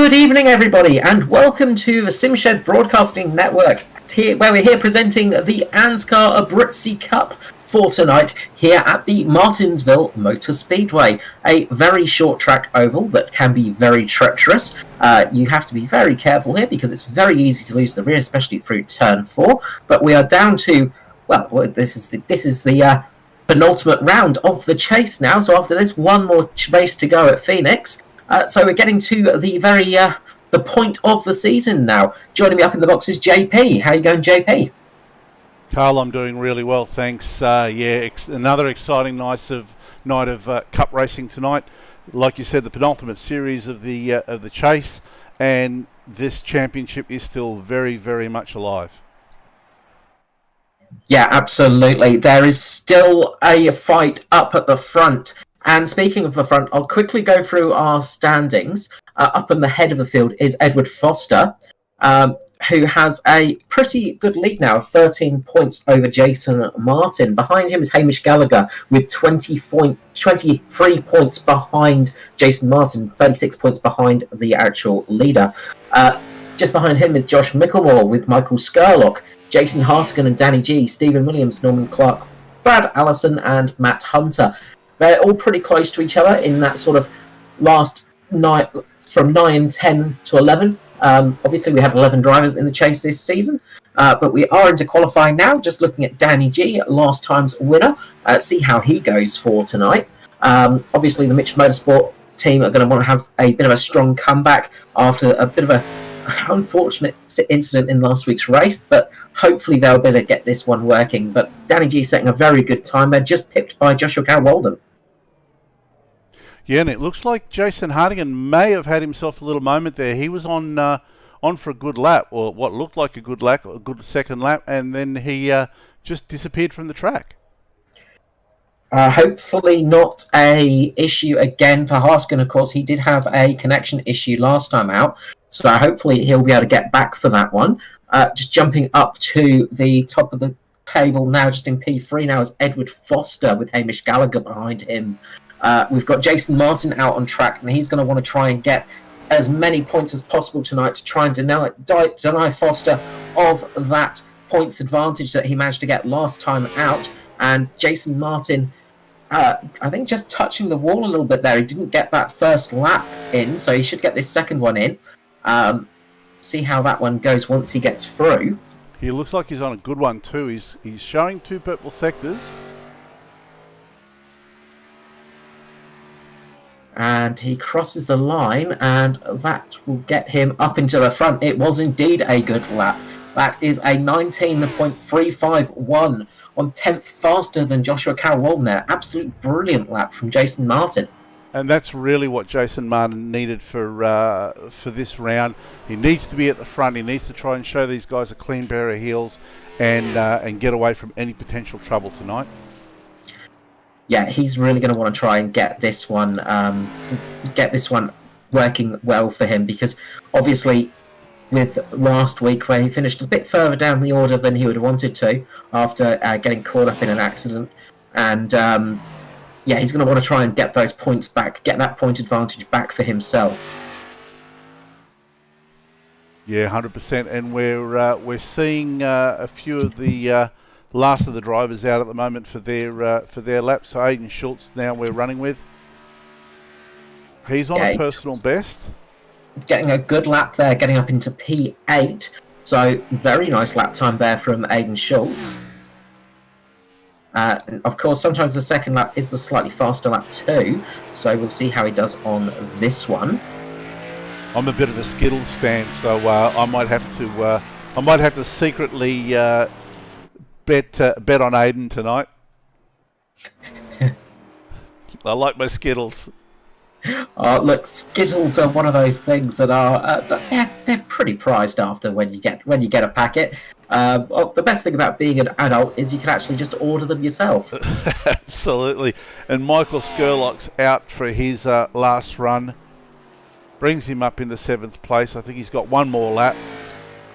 Good evening, everybody, and welcome to the SimShed Broadcasting Network, where we're here presenting the ANZCAR Abruzzi Cup for tonight here at the Martinsville Motor Speedway, a very short track oval that can be very treacherous. You have to be very careful here because it's very easy to lose the rear, especially through turn 4. But we are down to, well, this is the penultimate round of the chase now. So after this, one more race to go at Phoenix. So we're getting to the point of the season now. Joining me up in the box is JP. How you going, JP? Carl, I'm doing really well, thanks. Another exciting night of Cup racing tonight. Like you said, the penultimate series of the chase, and this championship is still very, very much alive. Yeah, absolutely. There is still a fight up at the front. And speaking of the front, I'll quickly go through our standings. Up in the head of the field is Edward Foster, who has a pretty good lead now, 13 points over Jason Martin. Behind him is Hamish Gallagher with 23 points behind Jason Martin, 36 points behind the actual leader. Just behind him is Josh Micklemore with Michael Skurlock, Jason Hartigan and Danny G, Stephen Williams, Norman Clark, Brad Allison and Matt Hunter. They're all pretty close to each other in that sort of last night from 9, 10 to 11. Obviously, we have 11 drivers in the chase this season, but we are into qualifying now. Just looking at Danny G, last time's winner. See how he goes for tonight. Obviously, the Mitch Motorsport team are going to want to have a bit of a strong comeback after a bit of a unfortunate incident in last week's race, but hopefully they'll be able to get this one working. But Danny G setting a very good time. They're just pipped by Joshua Cow-Walden. Yeah, and it looks like Jason Hartigan may have had himself a little moment there. He was on for a good lap, or what looked like a good lap, a good second lap, and then he just disappeared from the track. Hopefully not a issue again for Hartigan. Of course, he did have a connection issue last time out, so hopefully he'll be able to get back for that one. Just jumping up to the top of the table now, just in P3 now, is Edward Foster with Hamish Gallagher behind him. We've got Jason Martin out on track, and he's going to want to try and get as many points as possible tonight to try and deny Foster of that points advantage that he managed to get last time out. And Jason Martin, I think, just touching the wall a little bit there. He didn't get that first lap in, so he should get this second one in. See how that one goes once he gets through. He looks like he's on a good one too. He's showing 2 purple sectors. And he crosses the line, and that will get him up into the front. It was indeed a good lap. That is a 19.351, 1/10 faster than Joshua Cow-Walden there. Absolute brilliant lap from Jason Martin. And that's really what Jason Martin needed for this round. He needs to be at the front. He needs to try and show these guys a clean pair of heels and get away from any potential trouble tonight. Yeah, he's really going to want to try and get this one working well for him, because obviously with last week where he finished a bit further down the order than he would have wanted to after getting caught up in an accident, and he's going to want to try and get those points back, get that point advantage back for himself. Yeah, 100%, and we're seeing a few of the last of the drivers out at the moment for their laps. So Aiden Schultz now we're running with. He's on a personal best. Getting a good lap there, getting up into P8. So very nice lap time there from Aiden Schultz. And of course, sometimes the second lap is the slightly faster lap too. So we'll see how he does on this one. I'm a bit of a Skittles fan, so I might have to secretly bet on Aiden tonight. I like my Skittles. Look, Skittles are one of those things that are they're pretty prized after when you get a packet. The best thing about being an adult is you can actually just order them yourself. Absolutely. And Michael Skurlock's out for his last run. Brings him up in the 7th place. I think he's got one more lap.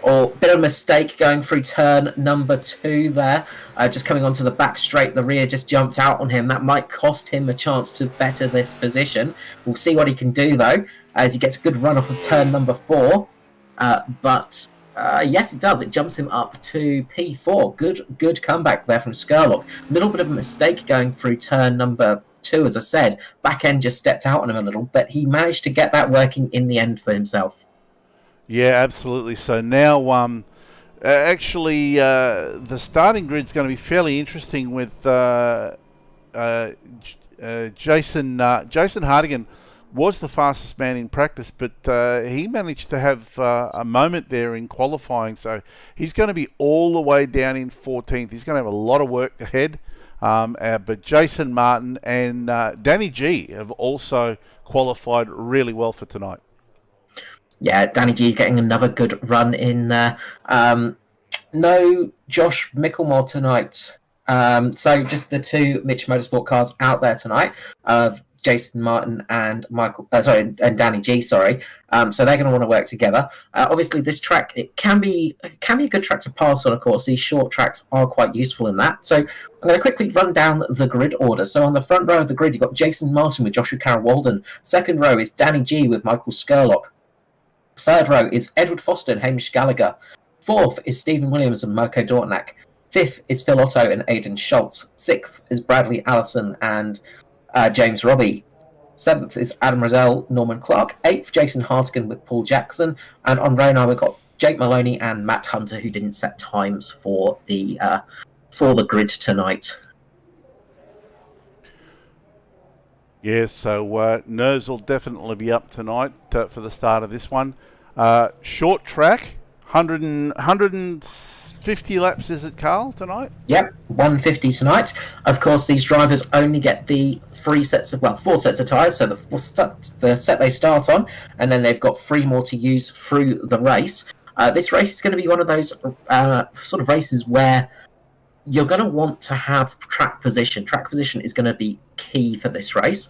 Or bit of a mistake going through turn number 2 there. Just coming onto the back straight, the rear just jumped out on him. That might cost him a chance to better this position. We'll see what he can do though. as he gets a good run off of turn number 4. But yes, it does. It jumps him up to P4. Good comeback there from Skurlock. A little bit of a mistake going through turn number 2, as I said. Back end just stepped out on him a little, but he managed to get that working in the end for himself. Yeah, absolutely. So now, actually, the starting grid's going to be fairly interesting with Jason Hardigan was the fastest man in practice, but he managed to have a moment there in qualifying. So he's going to be all the way down in 14th. He's going to have a lot of work ahead. But Jason Martin and Danny G have also qualified really well for tonight. Yeah, Danny G getting another good run in there. No Josh Micklemore tonight. So just the 2 Mitch Motorsport cars out there tonight. Jason Martin and and Danny G. So they're going to want to work together. Obviously, this track it can be a good track to pass on. Of course, these short tracks are quite useful in that. So I'm going to quickly run down the grid order. So on the front row of the grid, you've got Jason Martin with Joshua Carroll-Walden. Second row is Danny G with Michael Skurlock. Third row is Edward Foster and Hamish Gallagher. Fourth is Stephen Williams and Mirko Dortnack. Fifth is Phil Otto and Aidan Schultz. Sixth is Bradley Allison and James Robbie. Seventh is Adam Rosell, Norman Clark. Eighth, Jason Hartigan with Paul Jackson. And on row 9, we've got Jake Maloney and Matt Hunter, who didn't set times for the grid tonight. Yeah, so nerves will definitely be up tonight for the start of this one. Short track, 150 laps, is it, Carl, tonight? Yep, 150 tonight. Of course, these drivers only get the 4 sets of tyres, so the set they start on, and then they've got 3 more to use through the race. This race is going to be one of those sort of races where you're going to want to have track position. Track position is going to be key for this race.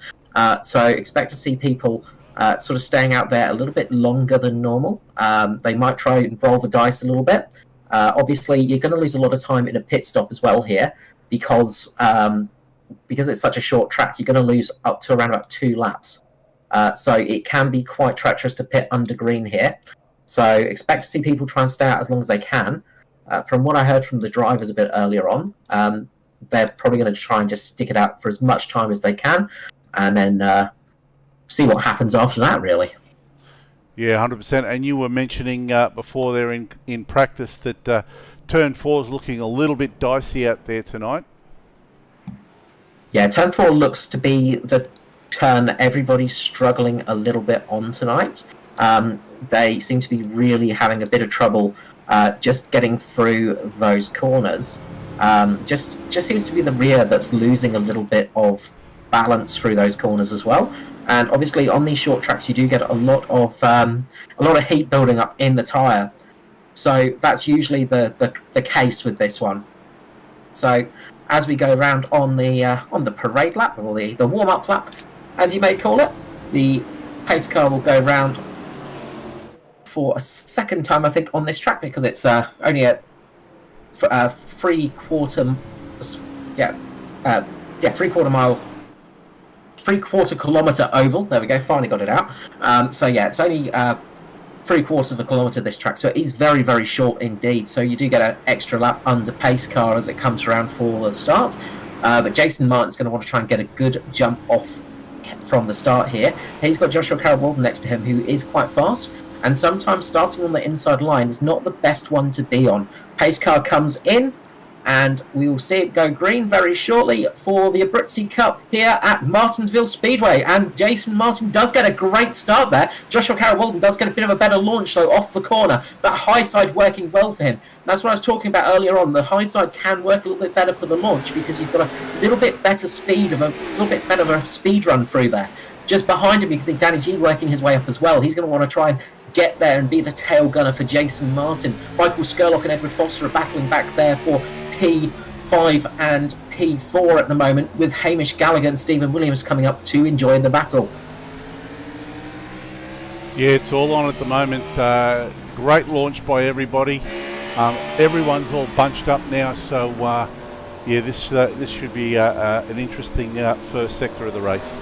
So expect to see people sort of staying out there a little bit longer than normal. They might try and roll the dice a little bit. Obviously, you're going to lose a lot of time in a pit stop as well here because it's such a short track. You're going to lose up to around about 2 laps. So it can be quite treacherous to pit under green here. So expect to see people try and stay out as long as they can. From what I heard from the drivers a bit earlier on, they're probably going to try and just stick it out for as much time as they can, and then see what happens after that, really. Yeah, 100%. And you were mentioning before there in practice that turn 4 is looking a little bit dicey out there tonight. Yeah, turn 4 looks to be the turn that everybody's struggling a little bit on tonight. They seem to be really having a bit of trouble just getting through those corners. Just seems to be the rear that's losing a little bit of balance through those corners as well. And obviously on these short tracks you do get a lot of heat building up in the tyre. So that's usually the case with this one. So as we go around on the parade lap, or the warm-up lap, as you may call it, the pace car will go round for a second time, I think, on this track, because it's only a 3/4 kilometre oval. There we go, finally got it out. So yeah, it's only 3/4 of a kilometre this track, so it is very, very short indeed. So you do get an extra lap under pace car as it comes around for the start. But Jason Martin's going to want to try and get a good jump off from the start here. He's got Joshua Carroll-Walden next to him, who is quite fast. And sometimes starting on the inside line is not the best one to be on. Pace car comes in, and we will see it go green very shortly for the Abruzzi Cup here at Martinsville Speedway. And Jason Martin does get a great start there. Joshua Carroll-Walden does get a bit of a better launch, though, off the corner. That high side working well for him. That's what I was talking about earlier on. The high side can work a little bit better for the launch because you've got a little bit better speed, a little bit better of a speed run through there. Just behind him, you can see Danny G working his way up as well. He's going to want to try and get there and be the tail gunner for Jason Martin. Michael Skurlock and Edward Foster are battling back there for P5 and P4 at the moment, with Hamish Gallagher and Stephen Williams coming up to enjoy the battle. Yeah, it's all on at the moment. Great launch by everybody. Everyone's all bunched up now, so yeah, this should be an interesting first sector of the race.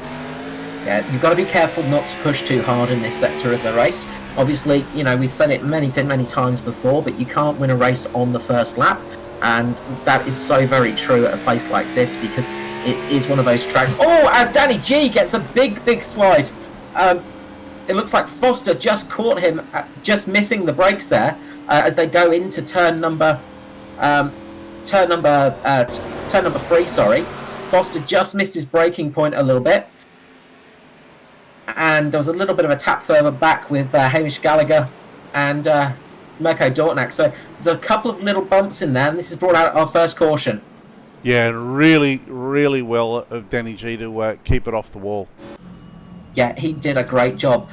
Yeah, you've got to be careful not to push too hard in this sector of the race. Obviously, we've said it many times before, but you can't win a race on the first lap, and that is so very true at a place like this because it is one of those tracks. Oh, as Danny G gets a big slide. It looks like Foster just caught him, just missing the brakes there as they go into turn number 3. Sorry, Foster just missed his braking point a little bit. And there was a little bit of a tap further back with Hamish Gallagher and Mirko Dortnak. So there's a couple of little bumps in there, and this has brought out our first caution. Yeah, really well of Danny G to keep it off the wall. Yeah, he did a great job.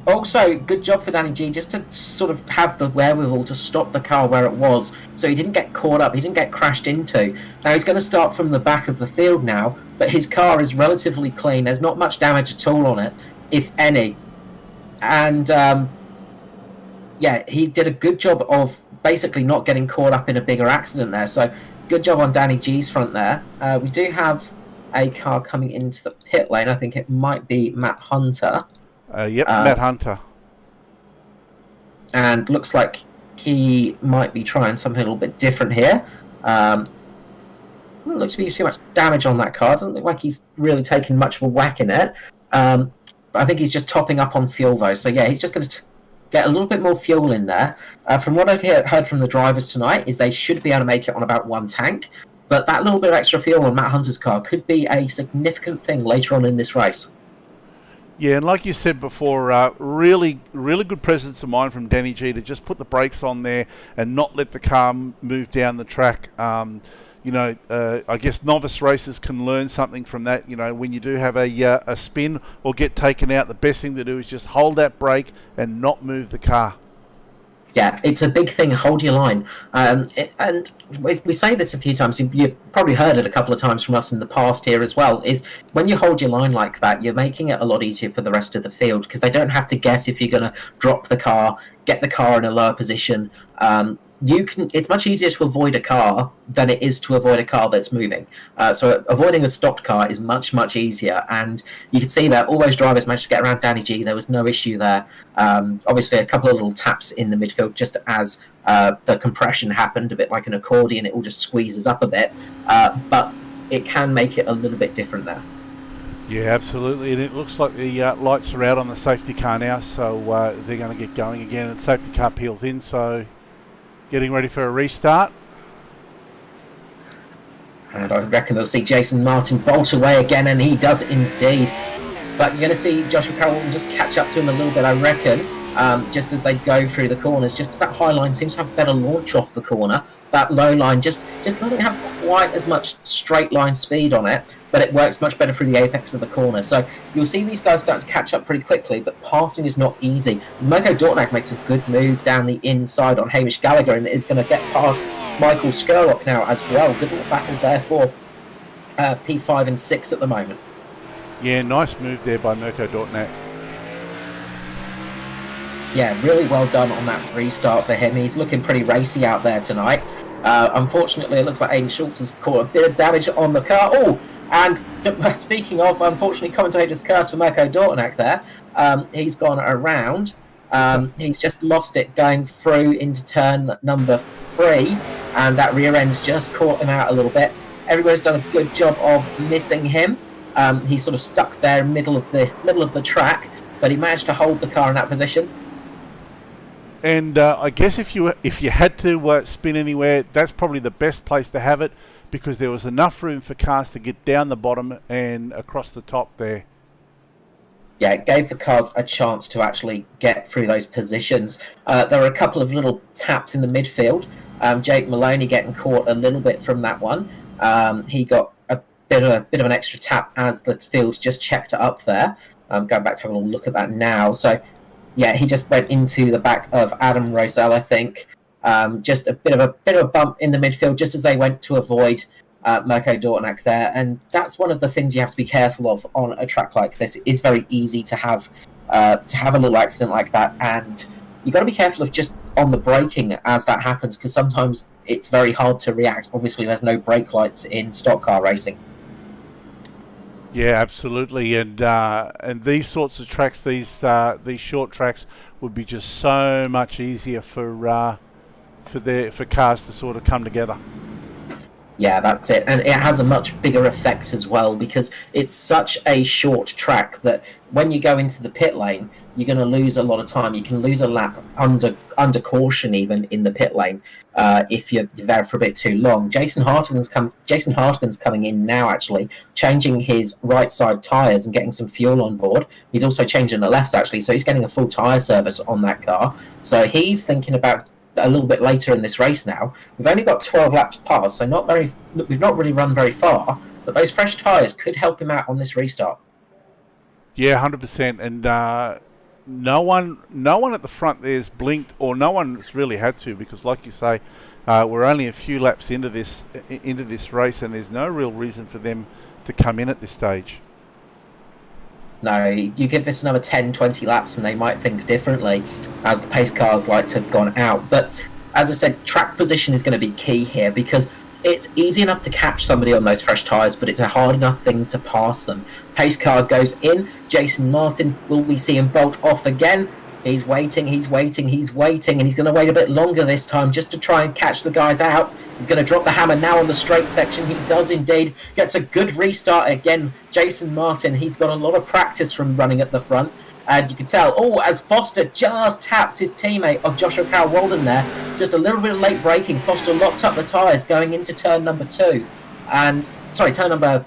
Also, good job for Danny G just to sort of have the wherewithal to stop the car where it was, so he didn't get caught up, he didn't get crashed into. Now he's going to start from the back of the field now, but his car is relatively clean. There's not much damage at all on it, if any. And yeah, he did a good job of basically not getting caught up in a bigger accident there. So good job on Danny G's front there. We do have a car coming into the pit lane. I think it might be Matt Hunter. Matt Hunter. And looks like he might be trying something a little bit different here. Doesn't look to be too much damage on that car. Doesn't look like he's really taken much of a whack in it. But I think he's just topping up on fuel though. So yeah, he's just going to get a little bit more fuel in there. From what I've heard from the drivers tonight is they should be able to make it on about 1 tank. But that little bit of extra fuel on Matt Hunter's car could be a significant thing later on in this race. Yeah, and like you said before, really good presence of mind from Danny G to just put the brakes on there and not let the car move down the track. I guess novice racers can learn something from that. When you do have a spin or get taken out, the best thing to do is just hold that brake and not move the car. Yeah, it's a big thing. Hold your line. And we say this a few times. You've probably heard it a couple of times from us in the past here as well, is when you hold your line like that, you're making it a lot easier for the rest of the field because they don't have to guess if you're going to drop the car, get the car in a lower position. It's much easier to avoid a car than it is to avoid a car that's moving. So avoiding a stopped car is much easier. And you can see that all those drivers managed to get around Danny G. There was no issue there. Obviously, a couple of little taps in the midfield just as the compression happened, a bit like an accordion. It all just squeezes up a bit. But it can make it a little bit different there. Yeah, absolutely. And it looks like the lights are out on the safety car now. So they're going to get going again. And the safety car peels in. So getting ready for a restart. And I reckon we'll see Jason Martin bolt away again, and he does indeed. But you're going to see Joshua Carroll just catch up to him a little bit, I reckon, just as they go through the corners. Just because that high line seems to have better launch off the corner. That low line just doesn't have quite as much straight line speed on it, but it works much better through the apex of the corner. So you'll see these guys start to catch up pretty quickly, but passing is not easy. Mirko Dortnak makes a good move down the inside on Hamish Gallagher and is going to get past Michael Skurlock now as well. Good little battle there for P5 and 6 at the moment. Yeah, nice move there by Mirko Dortnak. Yeah, really well done on that restart for him. He's looking pretty racy out there tonight. Unfortunately, it looks like Aiden Schultz has caught a bit of damage on the car. Oh, and speaking of, unfortunately, commentator's curse for Mirko Dortnak there. He's gone around. He's just lost it going through into turn number 3, and that rear end's just caught him out a little bit. Everybody's done a good job of missing him. He's sort of stuck there middle of the track, but he managed to hold the car in that position. And I guess if you had to spin anywhere, that's probably the best place to have it because there was enough room for cars to get down the bottom and across the top there. Yeah, it gave the cars a chance to actually get through those positions. There were a couple of little taps in the midfield. Jake Maloney getting caught a little bit from that one. He got a bit of an extra tap as the field just checked up there. Going back to have a look at that now. So, yeah, he just went into the back of Adam Rosell, I think. Just a bit of a bump in the midfield, just as they went to avoid Mirko Dortnak there. And that's one of the things you have to be careful of on a track like this. It is very easy to have a little accident like that, and you've got to be careful of just on the braking as that happens, because sometimes it's very hard to react. Obviously, there's no brake lights in stock car racing. Yeah, absolutely, and these sorts of tracks, these short tracks, would be just so much easier for cars to sort of come together. Yeah, that's it. And it has a much bigger effect as well because it's such a short track that when you go into the pit lane, you're going to lose a lot of time. You can lose a lap under caution even in the pit lane if you're there for a bit too long. Jason Hartigan's coming in now actually, changing his right side tyres and getting some fuel on board. He's also changing the lefts actually, so he's getting a full tyre service on that car. So he's thinking about a little bit later in this race now. We've only got 12 laps past, so we've not really run very far, but those fresh tyres could help him out on this restart. Yeah, 100%, and no one at the front there's blinked, or no one's really had to, because like you say, we're only a few laps into this race, and there's no real reason for them to come in at this stage. No, you give this another 10, 20 laps and they might think differently, as the pace cars like to have gone out. But as I said, track position is going to be key here because it's easy enough to catch somebody on those fresh tyres, but it's a hard enough thing to pass them. Pace car goes in. Jason Martin, will we see him bolt off again? He's waiting, and he's going to wait a bit longer this time just to try and catch the guys out. He's going to drop the hammer now on the straight section. He does indeed. Gets a good restart again. Jason Martin, he's got a lot of practice from running at the front. And you can tell, as Foster just taps his teammate of Joshua Carroll Walden there, just a little bit of late braking. Foster locked up the tyres going into turn number 2. Turn number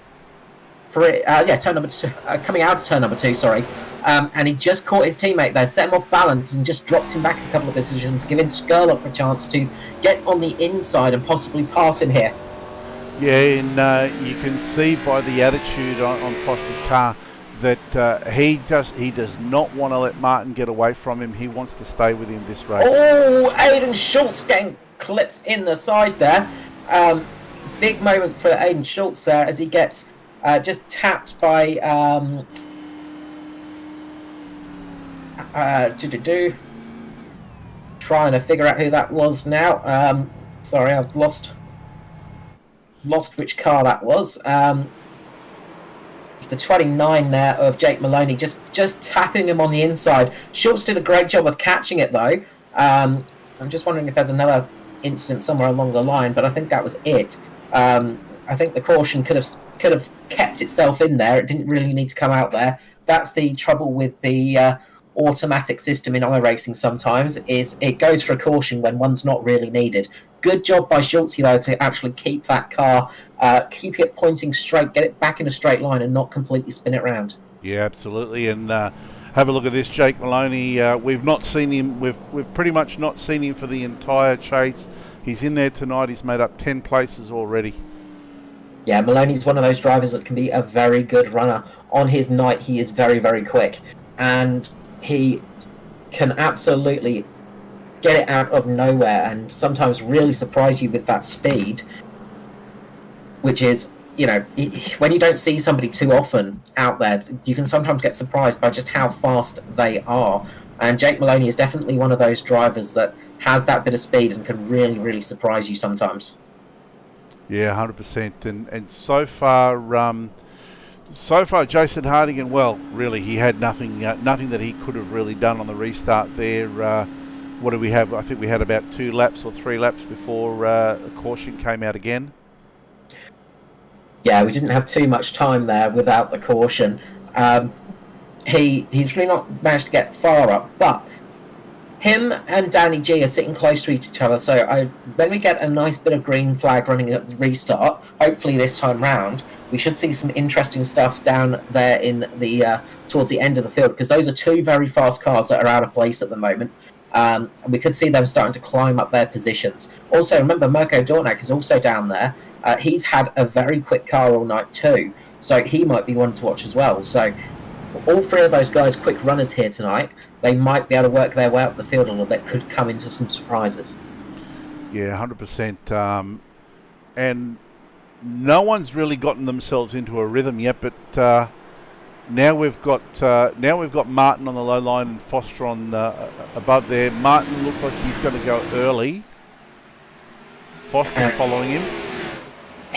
3. Turn number 2. Coming out of turn number 2, sorry. And he just caught his teammate there, set him off balance and just dropped him back a couple of positions, giving Skurlock the chance to get on the inside and possibly pass him here. Yeah, and you can see by the attitude on Foster's car that he does not want to let Martin get away from him. He wants to stay with him this race. Oh, Aiden Schultz getting clipped in the side there. Big moment for Aiden Schultz there as he gets just tapped by... trying to figure out who that was now. Sorry, I've lost which car that was. The 29 there of Jake Maloney just tapping him on the inside. Schultz did a great job of catching it though. I'm just wondering if there's another incident somewhere along the line, but I think that was it. I think the caution could have kept itself in there. It didn't really need to come out there. That's the trouble with the automatic system in iRacing sometimes, is it goes for a caution when one's not really needed. Good job by Schultz though to actually keep that car, keep it pointing straight, get it back in a straight line and not completely spin it round. Yeah, absolutely. And have a look at this, Jake Maloney. We've not seen him. We've pretty much not seen him for the entire chase. He's in there tonight. He's made up 10 places already. Yeah, Maloney's one of those drivers that can be a very good runner. On his night, he is very, very quick, and he can absolutely get it out of nowhere and sometimes really surprise you with that speed, which is, when you don't see somebody too often out there, you can sometimes get surprised by just how fast they are. And Jake Maloney is definitely one of those drivers that has that bit of speed and can really, really surprise you sometimes. Yeah, 100%. And so far, Jason Hartigan, well, really, he had nothing that he could have really done on the restart there. What do we have? I think we had about 2 laps or 3 laps before a caution came out again. Yeah, we didn't have too much time there without the caution. He's really not managed to get far up, but him and Danny G are sitting close to each other, so when we get a nice bit of green flag running at the restart, hopefully this time round, we should see some interesting stuff down there in the towards the end of the field, because those are 2 very fast cars that are out of place at the moment. We could see them starting to climb up their positions. Also, remember, Mirko Dornak is also down there. He's had a very quick car all night too, so he might be one to watch as well. So all 3 of those guys, quick runners here tonight. They might be able to work their way up the field a little bit, could come into some surprises. Yeah, 100%. And no one's really gotten themselves into a rhythm yet, but now we've got Martin on the low line and Foster on above there. Martin looks like he's going to go early. Foster following him.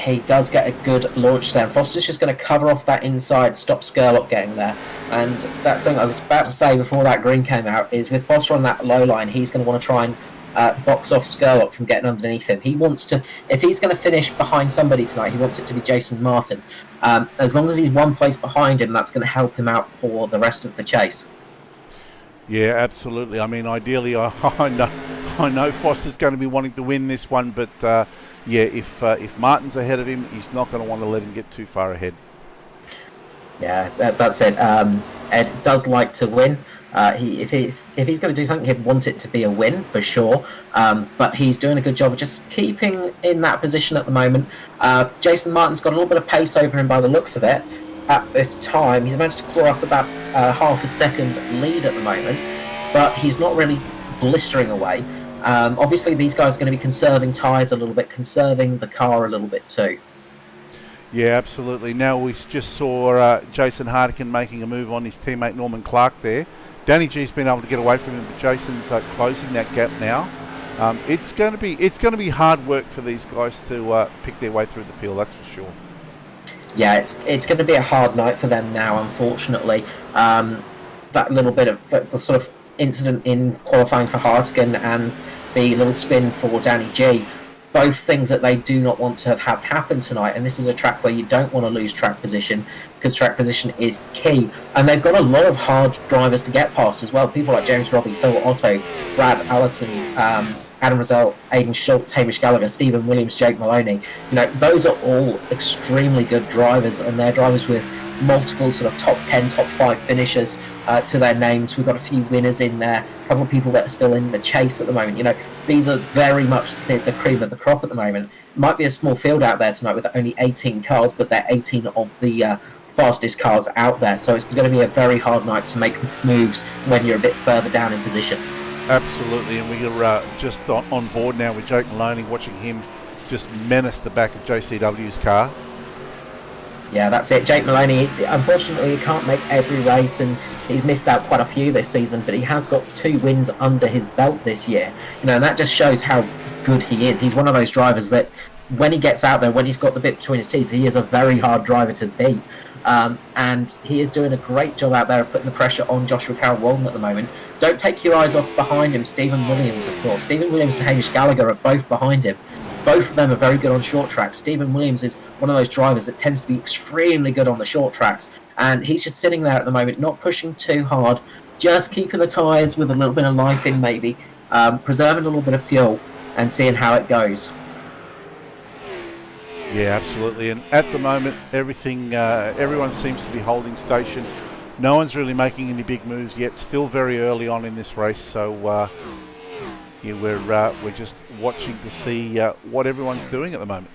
he does get a good launch there. And Foster's just going to cover off that inside, stop Skurlock getting there. And that's something I was about to say before that green came out, is with Foster on that low line, he's going to want to try and box off Skurlock from getting underneath him. He wants to, if he's going to finish behind somebody tonight, he wants it to be Jason Martin. As long as he's one place behind him, that's going to help him out for the rest of the chase. Yeah, absolutely. I mean, ideally, I know Foster's going to be wanting to win this one, but yeah, if Martin's ahead of him, he's not going to want to let him get too far ahead. Yeah, that's it. Ed does like to win. If he's going to do something, he'd want it to be a win for sure. But he's doing a good job of just keeping in that position at the moment. Jason Martin's got a little bit of pace over him by the looks of it. At this time, he's managed to claw up about half a second lead at the moment, but he's not really blistering away. Obviously, these guys are going to be conserving tyres a little bit, conserving the car a little bit too. Yeah, absolutely. Now we just saw Jason Hardikin making a move on his teammate Norman Clark there. Danny G's been able to get away from him, but Jason's closing that gap now. It's going to be hard work for these guys to pick their way through the field. That's for sure. Yeah, it's going to be a hard night for them now, unfortunately. That little bit of the sort of incident in qualifying for Hartigan and the little spin for Danny G, both things that they do not want to have happen tonight. And this is a track where you don't want to lose track position, because track position is key. And they've got a lot of hard drivers to get past as well. People like James Robbie, Phil Otto, Brad Allison, Adam Rosell, Aidan Schultz, Hamish Gallagher, Stephen Williams, Jake Maloney. You know, those are all extremely good drivers, and they're drivers with multiple sort of top 10, top 5 finishers to their names. We've got a few winners in there, a couple of people that are still in the chase at the moment. You know, these are very much the cream of the crop at the moment. It might be a small field out there tonight with only 18 cars, but they're 18 of the fastest cars out there. So it's going to be a very hard night to make moves when you're a bit further down in position. Absolutely, and we're just on board now with Jake Maloney, watching him just menace the back of JCW's car. Yeah, that's it. Jake Maloney, unfortunately, he can't make every race, and he's missed out quite a few this season, but he has got 2 wins under his belt this year. You know, and that just shows how good he is. He's one of those drivers that when he gets out there, when he's got the bit between his teeth, he is a very hard driver to beat. And he is doing a great job out there of putting the pressure on Joshua Carroll-Walden at the moment. Don't take your eyes off behind him. Stephen Williams, of course. Stephen Williams and Hamish Gallagher are both behind him. Both of them are very good on short tracks. Stephen Williams is one of those drivers that tends to be extremely good on the short tracks. And he's just sitting there at the moment, not pushing too hard, just keeping the tyres with a little bit of life in maybe, preserving a little bit of fuel and seeing how it goes. Yeah, absolutely. And at the moment, everyone seems to be holding station. No one's really making any big moves yet. Still very early on in this race, so yeah, we're just watching to see what everyone's doing at the moment.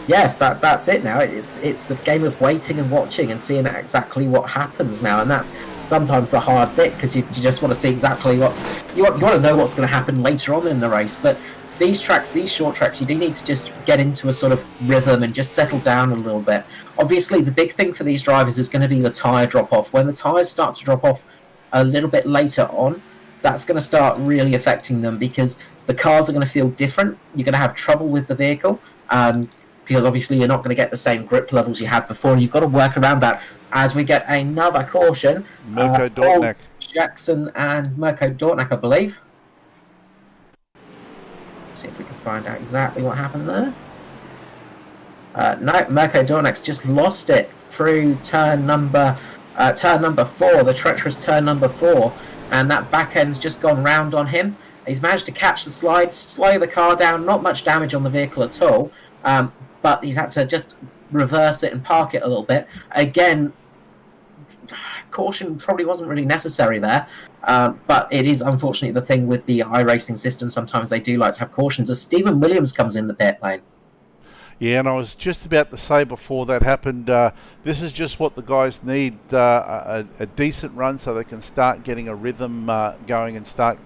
Yes, that's it now. It's the game of waiting and watching and seeing exactly what happens now, and that's sometimes the hard bit, because you just want to see exactly you want to know what's going to happen later on in the race. But these short tracks, you do need to just get into a sort of rhythm and just settle down a little bit. Obviously, the big thing for these drivers is going to be the tyre drop-off. When the tyres start to drop off a little bit later on, that's going to start really affecting them, because the cars are going to feel different. You're going to have trouble with the vehicle, because obviously you're not going to get the same grip levels you had before. You've got to work around that as we get another caution. Mirko Dortnak. Jackson and Mirko Dortnak, I believe. See if we can find out exactly what happened there. No, Mirko Dornak's just lost it through turn number 4, the treacherous turn number 4, and that back end's just gone round on him. He's managed to catch the slide, slow the car down, not much damage on the vehicle at all, but he's had to just reverse it and park it a little bit. Again, caution probably wasn't really necessary there, but it is unfortunately the thing with the iRacing system. Sometimes they do like to have cautions, as Stephen Williams comes in the pit lane. Yeah, and I was just about to say before that happened, this is just what the guys need, a decent run so they can start getting a rhythm going and start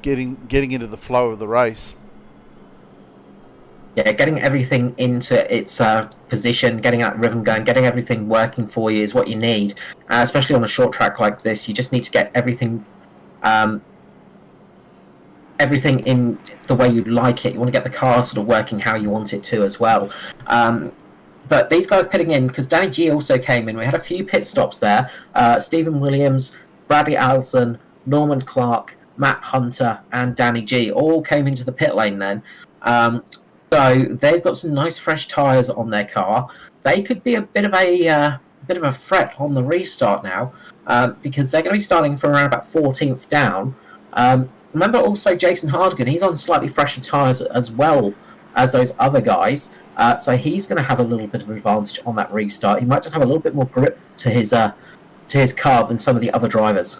getting into the flow of the race. Yeah, getting everything into its position, getting that rhythm going, getting everything working for you is what you need. Especially on a short track like this, you just need to get everything everything in the way you'd like it. You want to get the car sort of working how you want it to as well. But these guys pitting in, because Danny G also came in. We had a few pit stops there. Stephen Williams, Bradley Allison, Norman Clark, Matt Hunter, and Danny G all came into the pit lane then. So they've got some nice fresh tyres on their car. They could be a bit of a threat on the restart now, because they're going to be starting from around about 14th down. Remember also Jason Hardigan, he's on slightly fresher tyres as well as those other guys. So he's going to have a little bit of an advantage on that restart. He might just have a little bit more grip to his car than some of the other drivers.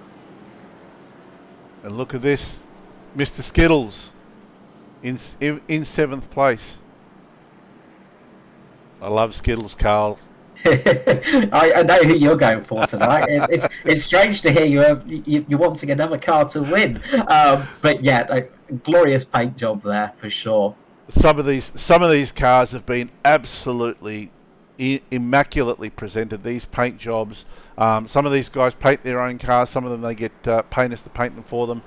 And look at this, Mr. Skittles in 7th place. I love Skittles, Carl. I know who you're going for tonight. It's strange to hear you're wanting another car to win, but yeah, a glorious paint job there for sure. Some of these cars have been absolutely immaculately presented. These paint jobs. Some of these guys paint their own cars. Some of them they get painters to paint them for them.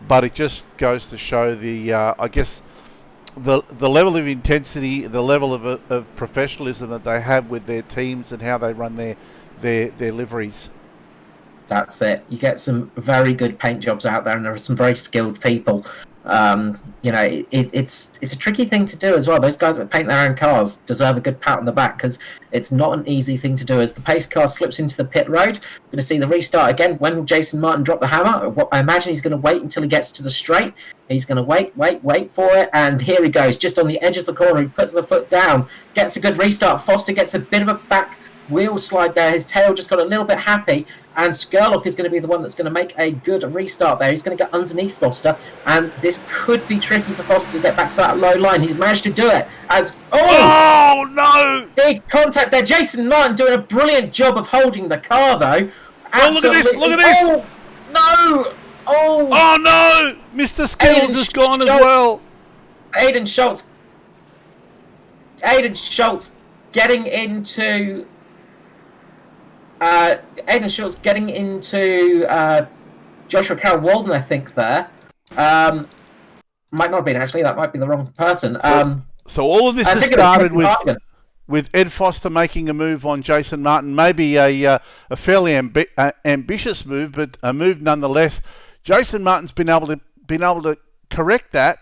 But it just goes to show the I guess the level of intensity, the level of professionalism that they have with their teams and how they run their liveries. That's it. You get some very good paint jobs out there, and there are some very skilled people. It's a tricky thing to do as well. Those guys that paint their own cars deserve a good pat on the back, because it's not an easy thing to do. As the pace car slips into the pit road, we're going to see the restart again. When will Jason Martin drop the hammer? I imagine he's going to wait until he gets to the straight. He's going to wait for it, and here he goes, just on the edge of the corner. He puts the foot down, gets a good restart. Foster gets a bit of a back wheel slide there. His tail just got a little bit happy, and Skurlock is going to be the one that's going to make a good restart there. He's going to get underneath Foster, and this could be tricky for Foster to get back to that low line. He's managed to do it. Oh no! Big contact there. Jason Martin doing a brilliant job of holding the car though. Oh, look at this! Look at this! Oh no! Oh no! Mr. Skittles has gone as well. Aiden Schultz getting into Joshua Carroll Walden, I think there. Might not have been, actually. That might be the wrong person. So all of this has started with Ed Foster making a move on Jason Martin. Maybe a fairly ambitious move, but a move nonetheless. Jason Martin's been able to correct that,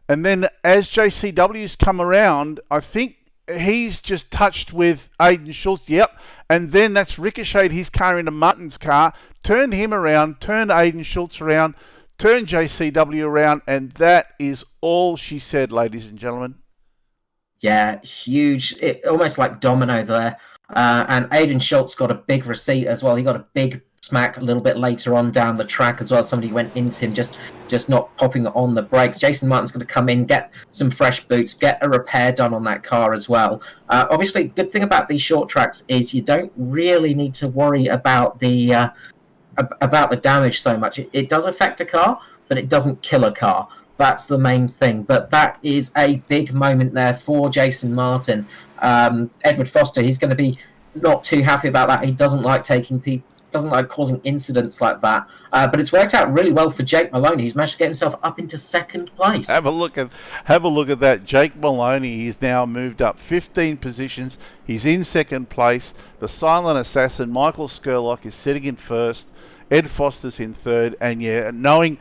and then as JCW's come around, I think he's just touched with Aiden Schultz, and then that's ricocheted his car into Martin's car, turned him around, turned Aiden Schultz around, turned JCW around, and that is all she said, ladies and gentlemen. Yeah, huge, almost like domino there. And Aiden Schultz got a big receipt as well. He got a big smack a little bit later on down the track as well. Somebody went into him, just not popping on the brakes. Jason Martin's going to come in, get some fresh boots, get a repair done on that car as well. Obviously, good thing about these short tracks is you don't really need to worry about the damage so much. It does affect a car, but it doesn't kill a car. That's the main thing. But that is a big moment there for Jason Martin. Edward Foster, he's going to be not too happy about that. He doesn't like doesn't like causing incidents like that. But it's worked out really well for Jake Maloney. He's managed to get himself up into second place. Have a look at that. Jake Maloney, he's now moved up 15 positions. He's in second place. The silent assassin, Michael Skurlock, is sitting in first. Ed Foster's in third, and yeah, knowing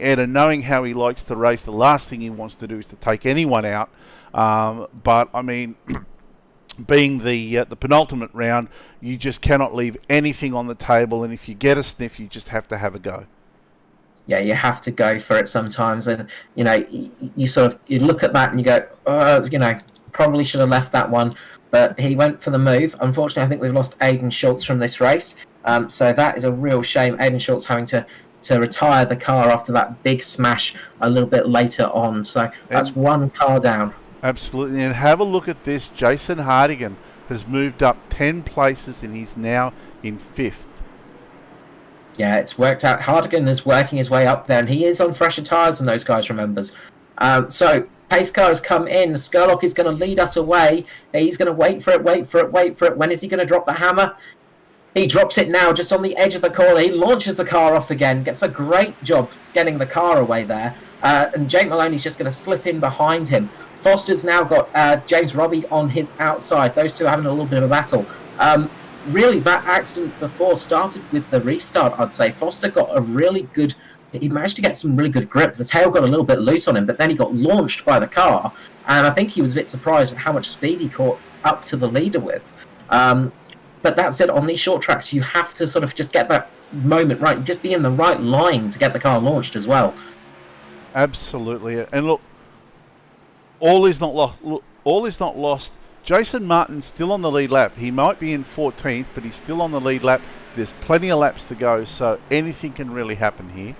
Ed and knowing how he likes to race, the last thing he wants to do is to take anyone out. But I mean, being the penultimate round, you just cannot leave anything on the table, and if you get a sniff, you just have to have a go. Yeah, you have to go for it sometimes, and you look at that and you go, probably should have left that one, but he went for the move. Unfortunately, I think we've lost Aiden Schultz from this race. So that is a real shame. Aiden Schultz having to retire the car after that big smash a little bit later on. So that's one car down. Absolutely. And have a look at this. Jason Hardigan has moved up 10 places and he's now in 5th. Yeah, it's worked out. Hardigan is working his way up there, and he is on fresher tyres than those guys, remembers. So pace car has come in. Skurlock is going to lead us away. He's going to wait for it. When is he going to drop the hammer? He drops it now, just on the edge of the corner. He launches the car off again, gets a great job getting the car away there. and Jake Maloney's just going to slip in behind him. Foster's now got James Robbie on his outside. Those two are having a little bit of a battle. Really, that accident before started with the restart, I'd say. Foster got a really good... He managed to get some really good grip. The tail got a little bit loose on him, but then he got launched by the car, and I think he was a bit surprised at how much speed he caught up to the leader with. But that's it. On these short tracks, you have to sort of just get that moment right. Just be in the right line to get the car launched as well. Absolutely. And look, all is not lost. All is not lost. Jason Martin's still on the lead lap. He might be in 14th, but he's still on the lead lap. There's plenty of laps to go, so anything can really happen here.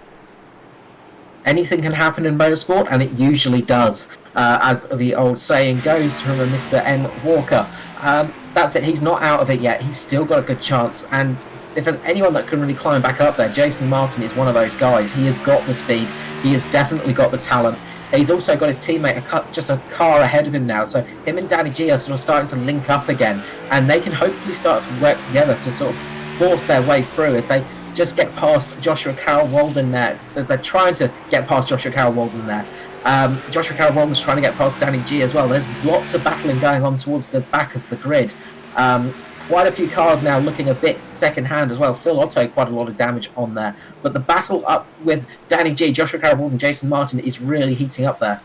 Anything can happen in motorsport, and it usually does, as the old saying goes from a Mr. N. Walker. That's it. He's not out of it yet. He's still got a good chance, and if there's anyone that can really climb back up there, Jason Martin is one of those guys. He has got the speed. He has definitely got the talent. He's also got his teammate just a car ahead of him now, so him and Danny G are sort of starting to link up again, and they can hopefully start to work together to sort of force their way through if they just get past Joshua Carroll Walden there. As they're trying to get past Joshua Carroll Walden there. Joshua Carroll Walden's trying to get past Danny G as well. There's lots of battling going on towards the back of the grid. Quite a few cars now looking a bit second-hand as well. Phil Otto, quite a lot of damage on there. But the battle up with Danny G, Joshua Carroll Walden, Jason Martin is really heating up there.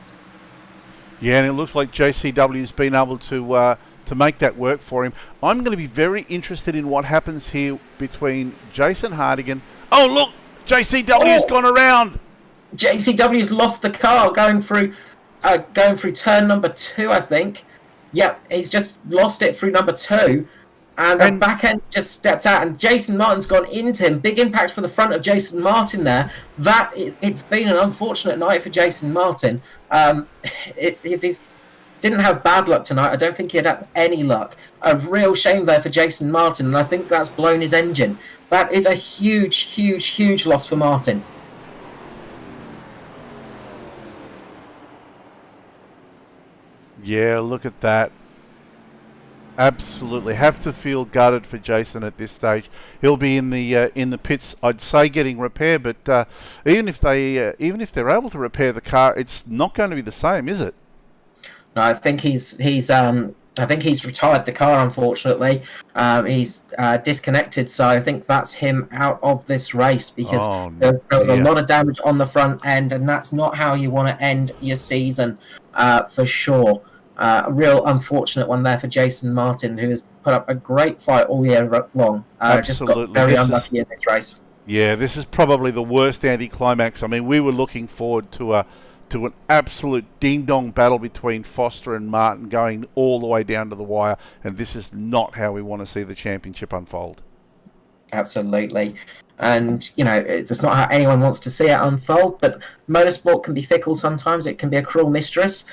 Yeah, and it looks like JCW's been able to make that work for him. I'm going to be very interested in what happens here between Jason Hardigan. Oh, look! JCW's gone around! JCW's lost the car going through turn number 2, I think. Yep, he's just lost it through number 2. And the back end just stepped out, and Jason Martin's gone into him. Big impact from the front of Jason Martin there. It's been an unfortunate night for Jason Martin. If he's didn't have bad luck tonight, I don't think he'd have any luck. A real shame there for Jason Martin, and I think that's blown his engine. That is a huge, huge, huge loss for Martin. Yeah, look at that. Absolutely, have to feel gutted for Jason at this stage. He'll be in the pits, I'd say, getting repair. But even if they're able to repair the car, it's not going to be the same, is it? No, I think he's retired the car. Unfortunately, he's disconnected. So I think that's him out of this race because there was a lot of damage on the front end, and that's not how you want to end your season, for sure. A real unfortunate one there for Jason Martin, who has put up a great fight all year long. Just got very unlucky in this race. Yeah, this is probably the worst anticlimax. I mean, we were looking forward to an absolute ding-dong battle between Foster and Martin going all the way down to the wire, and this is not how we want to see the championship unfold. Absolutely. And, you know, it's not how anyone wants to see it unfold, but motorsport can be fickle sometimes. It can be a cruel mistress.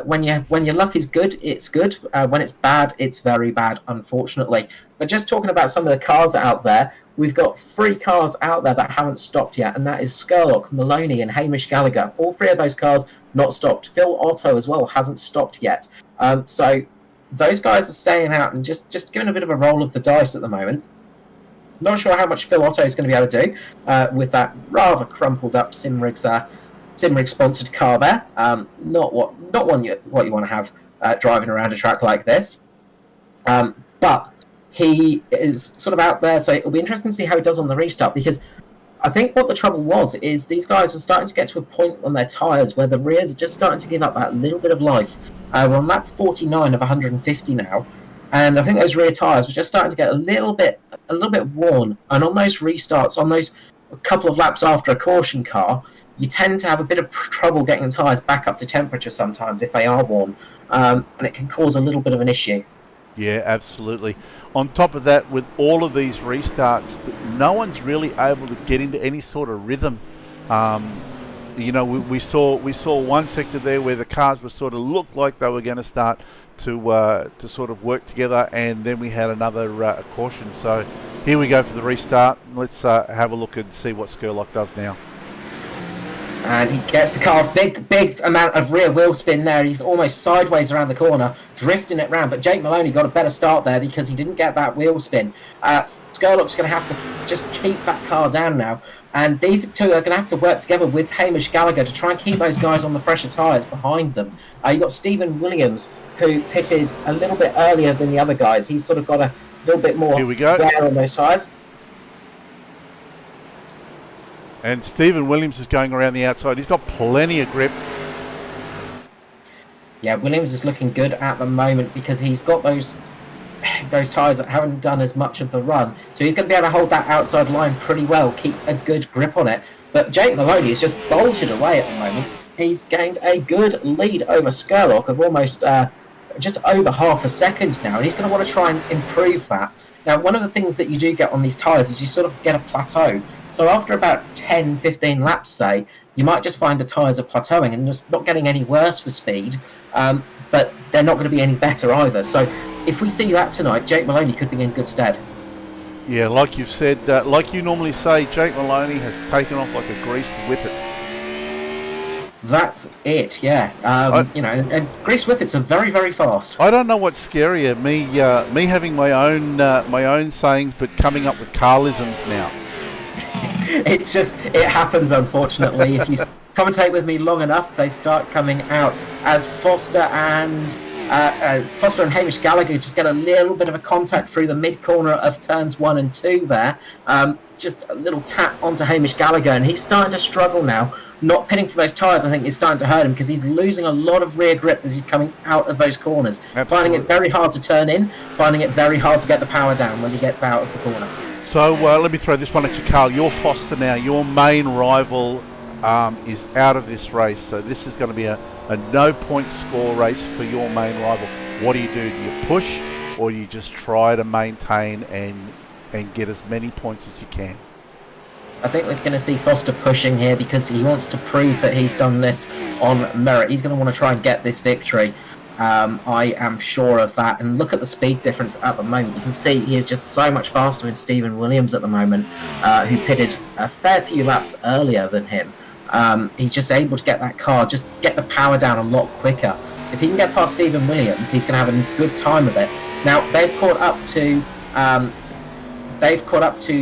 When your luck is good, it's good. When it's bad, it's very bad, unfortunately. But just talking about some of the cars out there, we've got 3 cars out there that haven't stopped yet, and that is Skurlock, Maloney, and Hamish Gallagher. All 3 of those cars not stopped. Phil Otto as well hasn't stopped yet. So those guys are staying out and just giving a bit of a roll of the dice at the moment. Not sure how much Phil Otto is going to be able to do with that rather crumpled up Simrig sponsored car there. Not what you want to have driving around a track like this. But he is sort of out there, so it'll be interesting to see how he does on the restart, because I think what the trouble was is these guys were starting to get to a point on their tyres where the rears are just starting to give up that little bit of life. We're on lap 49 of 150 now, and I think those rear tyres were just starting to get a little bit worn. And on those restarts, on those couple of laps after a caution car, you tend to have a bit of trouble getting the tyres back up to temperature sometimes if they are worn, and it can cause a little bit of an issue. Yeah, absolutely. On top of that, with all of these restarts, no one's really able to get into any sort of rhythm. You know, we saw one sector there where the cars were sort of looked like they were going to start to sort of work together, and then we had another caution. So here we go for the restart. Let's have a look and see what Skurlock does now. And he gets the car, big amount of rear wheel spin there. He's almost sideways around the corner, drifting it round. But Jake Maloney got a better start there because he didn't get that wheel spin. Skurlock's going to have to just keep that car down now. And these two are going to have to work together with Hamish Gallagher to try and keep those guys on the fresher tyres behind them. You've got Stephen Williams, who pitted a little bit earlier than the other guys. He's sort of got a little bit more wear on those tyres. And Stephen Williams is going around the outside. He's got plenty of grip. Yeah, Williams is looking good at the moment because he's got those tyres that haven't done as much of the run. So he's going to be able to hold that outside line pretty well, keep a good grip on it. But Jake Maloney is just bolted away at the moment. He's gained a good lead over Skurlock of almost just over half a second now, and he's going to want to try and improve that. Now, one of the things that you do get on these tyres is you sort of get a plateau. So after about 10, 15 laps, say, you might just find the tyres are plateauing and just not getting any worse for speed, but they're not going to be any better either. So if we see that tonight, Jake Maloney could be in good stead. Yeah, like you've said, like you normally say, Jake Maloney has taken off like a greased whippet. That's it, yeah. And greased whippets are very, very fast. I don't know what's scarier, me having my own sayings, but coming up with Carlisms now. It happens, unfortunately. If you commentate with me long enough, they start coming out as Foster and Hamish Gallagher just get a little bit of a contact through the mid-corner of turns 1 and 2 there. Just a little tap onto Hamish Gallagher, and he's starting to struggle now. Not pitting for those tyres, I think, is starting to hurt him because he's losing a lot of rear grip as he's coming out of those corners. Absolutely. Finding it very hard to turn in, finding it very hard to get the power down when he gets out of the corner. So let me throw this one at you, Carl. You're Foster now. Your main rival is out of this race, so this is going to be a no-point score race for your main rival. What do? Do you push, or do you just try to maintain and get as many points as you can? I think we're going to see Foster pushing here because he wants to prove that he's done this on merit. He's going to want to try and get this victory. I am sure of that. And look at the speed difference at the moment. You can see he is just so much faster than Stephen Williams at the moment, who pitted a fair few laps earlier than him. He's just able to get that car, just get the power down a lot quicker. If he can get past Stephen Williams, he's going to have a good time of it. Now, they've caught up to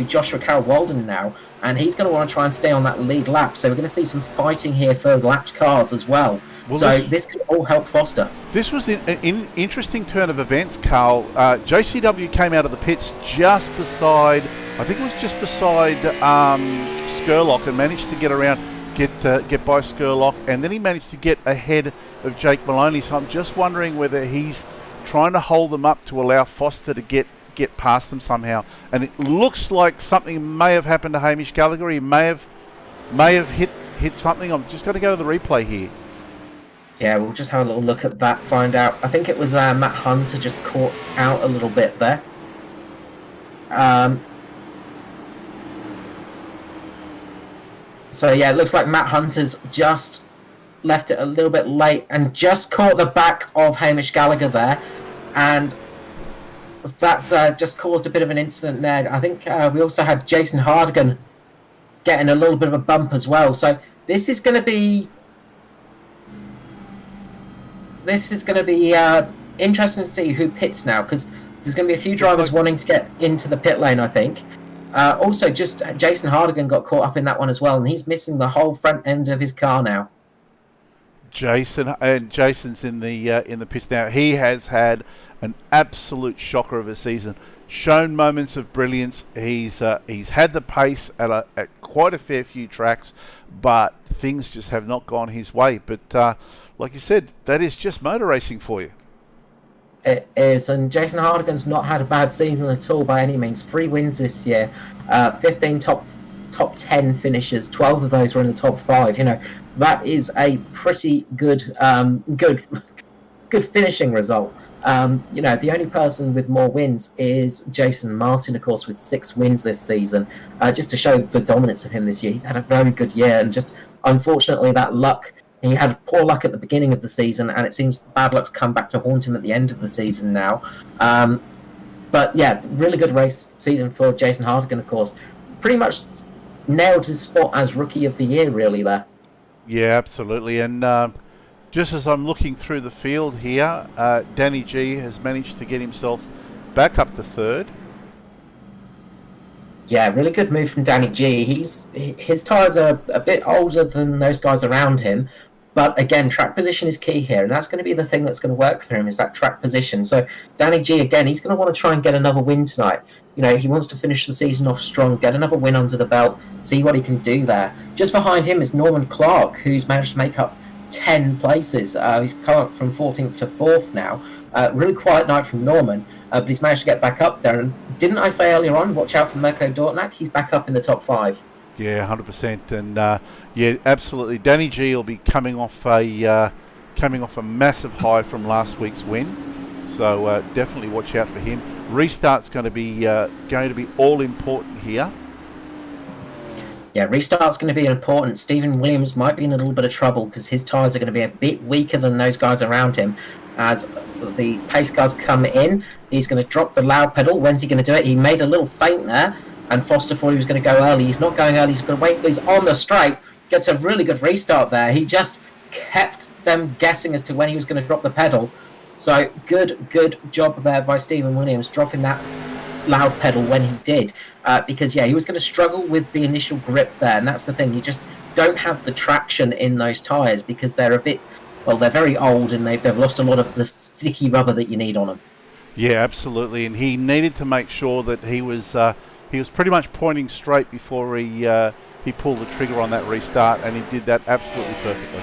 Joshua Carroll-Walden now, and he's going to want to try and stay on that lead lap. So we're going to see some fighting here for lapped cars as well. So this could all help Foster. This was an interesting turn of events, Carl. JCW came out of the pits just beside Skurlock, and managed to get around, get by Skurlock, and then he managed to get ahead of Jake Maloney. So I'm just wondering whether he's trying to hold them up to allow Foster to get past them somehow. And it looks like something may have happened to Hamish Gallagher. He may have hit something. I'm just going to go to the replay here. Yeah, we'll just have a little look at that, find out. I think it was Matt Hunter just caught out a little bit there. So yeah, it looks like Matt Hunter's just left it a little bit late and just caught the back of Hamish Gallagher there. And that's just caused a bit of an incident there. I think we also had Jason Hardigan getting a little bit of a bump as well. So this is going to be interesting to see who pits now, because there's going to be a few drivers wanting to get into the pit lane, I think. Also, just Jason Hardigan got caught up in that one as well, and he's missing the whole front end of his car now. Jason's in the pits now. He has had an absolute shocker of a season. Shown moments of brilliance. He's had the pace at quite a fair few tracks, but things just have not gone his way. But like you said, that is just motor racing for you. It is, and Jason Hardigan's not had a bad season at all by any means. 3 wins this year, 15 top 10 finishes, 12 of those were in the top 5. You know, that is a pretty good finishing result. You know, the only person with more wins is Jason Martin, of course, with 6 wins this season. Just to show the dominance of him this year, he's had a very good year, and just unfortunately that luck. He had poor luck at the beginning of the season, and it seems bad luck's come back to haunt him at the end of the season now. But yeah, really good race season for Jason Hardigan, of course. Pretty much nailed his spot as Rookie of the Year, really, there. Yeah, absolutely. And just as I'm looking through the field here, Danny G has managed to get himself back up to 3rd. Yeah, really good move from Danny G. His tyres are a bit older than those guys around him, but again, track position is key here, and that's going to be the thing that's going to work for him is that track position. So Danny G again, he's going to want to try and get another win tonight. You know, he wants to finish the season off strong, get another win under the belt, see what he can do there. Just behind him is Norman Clark, who's managed to make up 10 places. He's come up from 14th to 4th now. Really quiet night from Norman, but he's managed to get back up there. And didn't I say earlier on, watch out for Mirko Dortnak? He's back up in the top 5. Yeah, 100%, and yeah, absolutely. Danny G will be coming off a massive high from last week's win, so definitely watch out for him. Restart's going to be all important here. Yeah, restart's going to be important. Stephen Williams might be in a little bit of trouble because his tyres are going to be a bit weaker than those guys around him. As the pace cars come in, he's going to drop the loud pedal. When's he going to do it? He made a little feint there, and Foster thought he was going to go early. He's not going early. He's going to wait. He's on the straight. Gets a really good restart there. He just kept them guessing as to when he was going to drop the pedal. So good job there by Stephen Williams, dropping that loud pedal when he did. Because, yeah, he was going to struggle with the initial grip there, and that's the thing. You just don't have the traction in those tyres because they're a bit... Well, they're very old and they've lost a lot of the sticky rubber that you need on them. Yeah, absolutely. And he needed to make sure that he was pretty much pointing straight before he pulled the trigger on that restart, and he did that absolutely perfectly.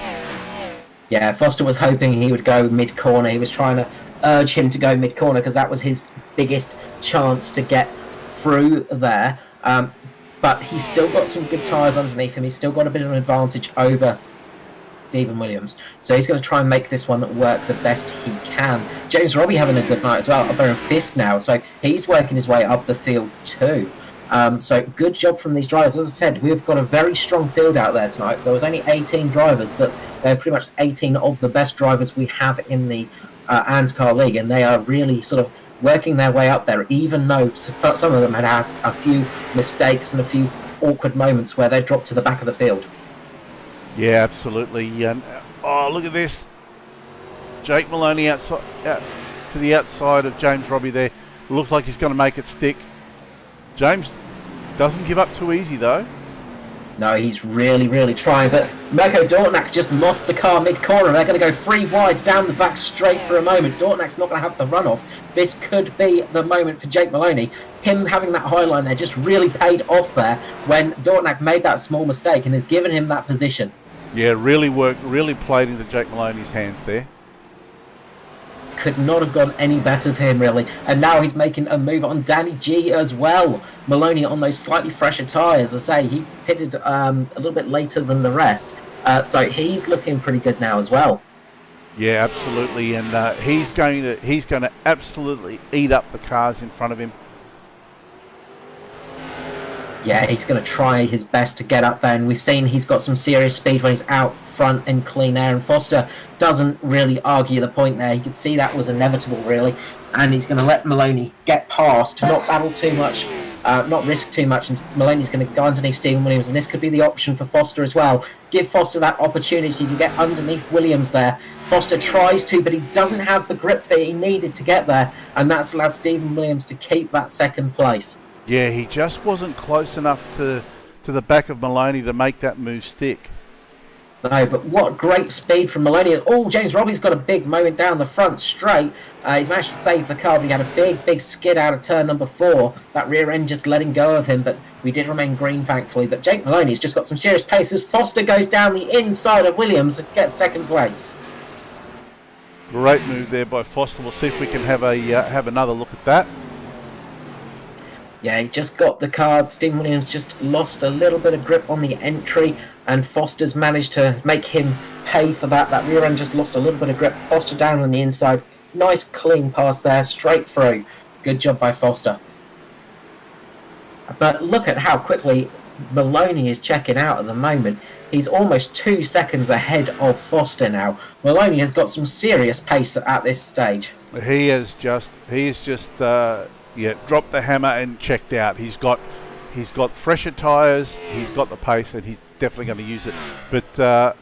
Yeah, Foster was hoping he would go mid-corner. He was trying to urge him to go mid-corner because that was his biggest chance to get through there. But he's still got some good tyres underneath him. He's still got a bit of an advantage over Stephen Williams, so he's going to try and make this one work the best he can. James Robbie having a good night as well, up there in 5th now, so he's working his way up the field too. So good job from these drivers. As I said, we've got a very strong field out there tonight. There was only 18 drivers, but they're pretty much 18 of the best drivers we have in the ANZCAR League, and they are really sort of working their way up there, even though some of them had a few mistakes and a few awkward moments where they dropped to the back of the field. Yeah, absolutely. And oh, look at this. Jake Maloney out to the outside of James Robbie there. Looks like he's going to make it stick. James doesn't give up too easy, though. No, he's really trying. But Mirko Dortnak just lost the car mid-corner. They're going to go 3 wide down the back straight for a moment. Dortnak's not going to have the runoff. This could be the moment for Jake Maloney. Him having that high line there just really paid off there when Dortnak made that small mistake and has given him that position. Yeah, really played into Jake Maloney's hands there. Could not have gone any better for him, really. And now he's making a move on Danny G as well. Maloney on those slightly fresher tyres. As I say, he pitted a little bit later than the rest. So he's looking pretty good now as well. Yeah, absolutely. And he's going to absolutely eat up the cars in front of him. Yeah, he's going to try his best to get up there, and we've seen he's got some serious speed when he's out front in clean air, and Foster doesn't really argue the point there. He could see that was inevitable, really, and he's going to let Maloney get past, not battle too much, not risk too much, and Maloney's going to go underneath Stephen Williams, and this could be the option for Foster as well. Give Foster that opportunity to get underneath Williams there. Foster tries to, but he doesn't have the grip that he needed to get there, and that's allowed Stephen Williams to keep that second place. Yeah, he just wasn't close enough to the back of Maloney to make that move stick. No, but what great speed from Maloney. Oh, James Robbie's got a big moment down the front straight. He's managed to save the car, but he had a big skid out of turn number 4. That rear end just letting go of him, but we did remain green, thankfully. But Jake Maloney's just got some serious pace as Foster goes down the inside of Williams and gets second place. Great move there by Foster. We'll see if we can have another look at that. Yeah, he just got the card. Stephen Williams just lost a little bit of grip on the entry, and Foster's managed to make him pay for that. That rear end just lost a little bit of grip. Foster down on the inside. Nice clean pass there, straight through. Good job by Foster. But look at how quickly Maloney is checking out at the moment. He's almost 2 seconds ahead of Foster now. Maloney has got some serious pace at this stage. He is just dropped the hammer and checked out. He's got fresher tyres, he's got the pace, and he's definitely going to use it. But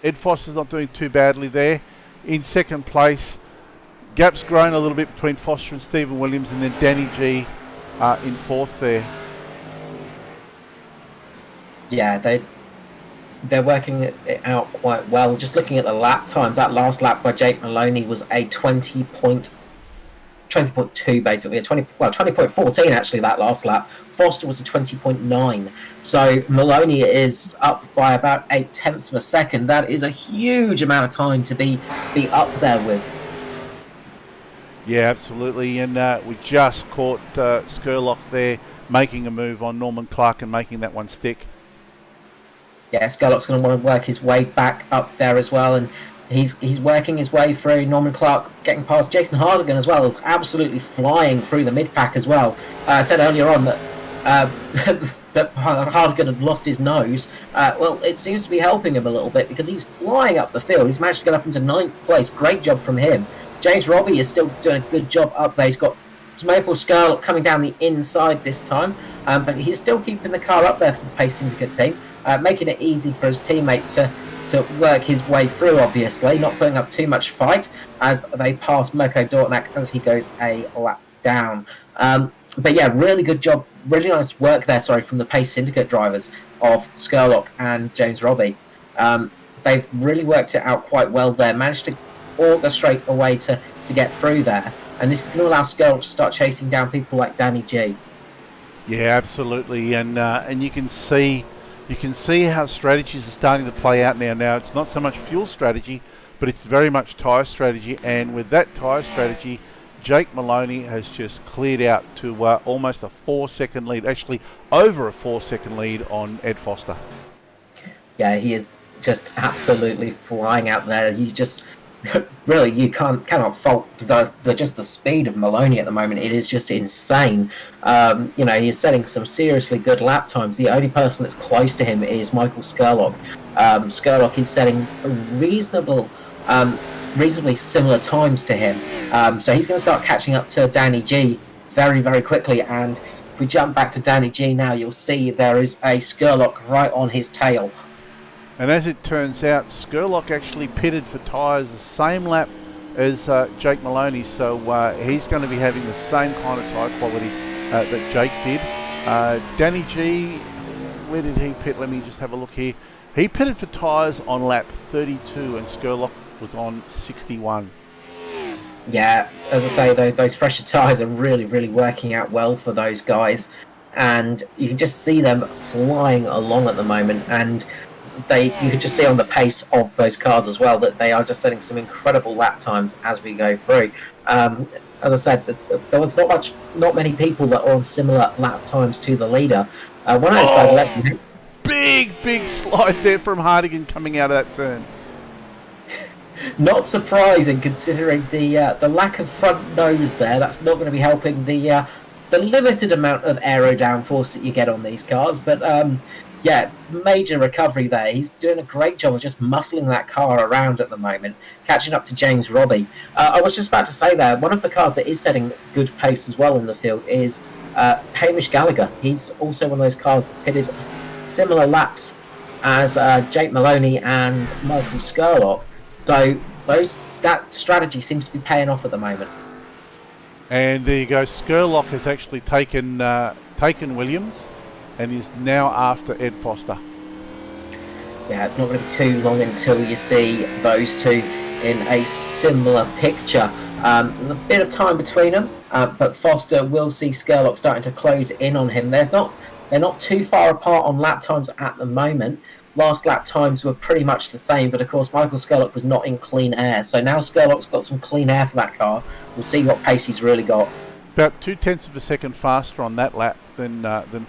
Ed Foster's not doing too badly there. In second place, gap's grown a little bit between Foster and Stephen Williams, and then Danny G in fourth there. Yeah, they're working it out quite well. Just looking at the lap times, that last lap by Jake Maloney was a 20.2 basically, 20.14 actually, that last lap. Foster was a 20.9. So Maloney is up by about 0.8 of a second. That is a huge amount of time to be up there with. Yeah, absolutely. And we just caught Skurlock there making a move on Norman Clark and making that one stick. Yeah, Skurlock's going to want to work his way back up there as well, and he's working his way through. Norman Clark getting past Jason Hardigan as well, is absolutely flying through the mid-pack as well. I said earlier on that that Hardigan had lost his nose. Well, it seems to be helping him a little bit because he's flying up the field. He's managed to get up into 9th place. Great job from him. James Robbie is still doing a good job up there. He's got Michael Skurlock coming down the inside this time, but he's still keeping the car up there for the Pace Syndicate team, making it easy for his teammate to work his way through, obviously, not putting up too much fight as they pass Mirko Dortnak as he goes a lap down. But yeah, really good job, really nice work there, from the Pace Syndicate drivers of Skurlock and James Robbie. They've really worked it out quite well there, managed to orchestrate a way to get through there. And this is going to allow Skurlock to start chasing down people like Danny G. Yeah, absolutely, and you can see how strategies are starting to play out now. Now it's not so much fuel strategy, but it's very much tyre strategy. And with that tyre strategy, Jake Maloney has just cleared out to almost a 4-second lead, actually over a 4-second lead on Ed Foster. Yeah, he is just absolutely flying out there. You just really, you cannot fault the speed of Maloney at the moment. It is just insane. He is setting some seriously good lap times. The only person that's close to him is Michael Skurlock. Skurlock is setting reasonably similar times to him. So he's going to start catching up to Danny G very, very quickly. And if we jump back to Danny G now, you'll see there is a Skurlock right on his tail. And as it turns out, Skurlock actually pitted for tyres the same lap as Jake Maloney, so he's going to be having the same kind of tyre quality that Jake did. Danny G, where did he pit? Let me just have a look here. He pitted for tyres on lap 32 and Skurlock was on 61. Yeah, as I say, those fresher tyres are really, really working out well for those guys. And you can just see them flying along at the moment, and you can just see on the pace of those cars as well that they are just setting some incredible lap times as we go through. As I said, there was not many people that are on similar lap times to the leader. One of those guys left. Big slide there from Hardigan coming out of that turn. Not surprising considering the lack of front nose there. That's not going to be helping the limited amount of aero downforce that you get on these cars, but yeah, major recovery there. He's doing a great job of just muscling that car around at the moment, catching up to James Robbie. I was just about to say there, one of the cars that is setting good pace as well in the field is Hamish Gallagher. He's also one of those cars that pitted similar laps as Jake Maloney and Michael Skurlock. So that strategy seems to be paying off at the moment. And there you go. Skurlock has actually taken Williams and is now after Ed Foster. Yeah, it's not going to be too long until you see those two in a similar picture. There's a bit of time between them, but Foster will see Skurlock starting to close in on him. They're not too far apart on lap times at the moment. Last lap times were pretty much the same, but of course Michael Skurlock was not in clean air. So now Skurlock's got some clean air for that car. We'll see what pace he's really got. About 0.2 of a second faster on that lap than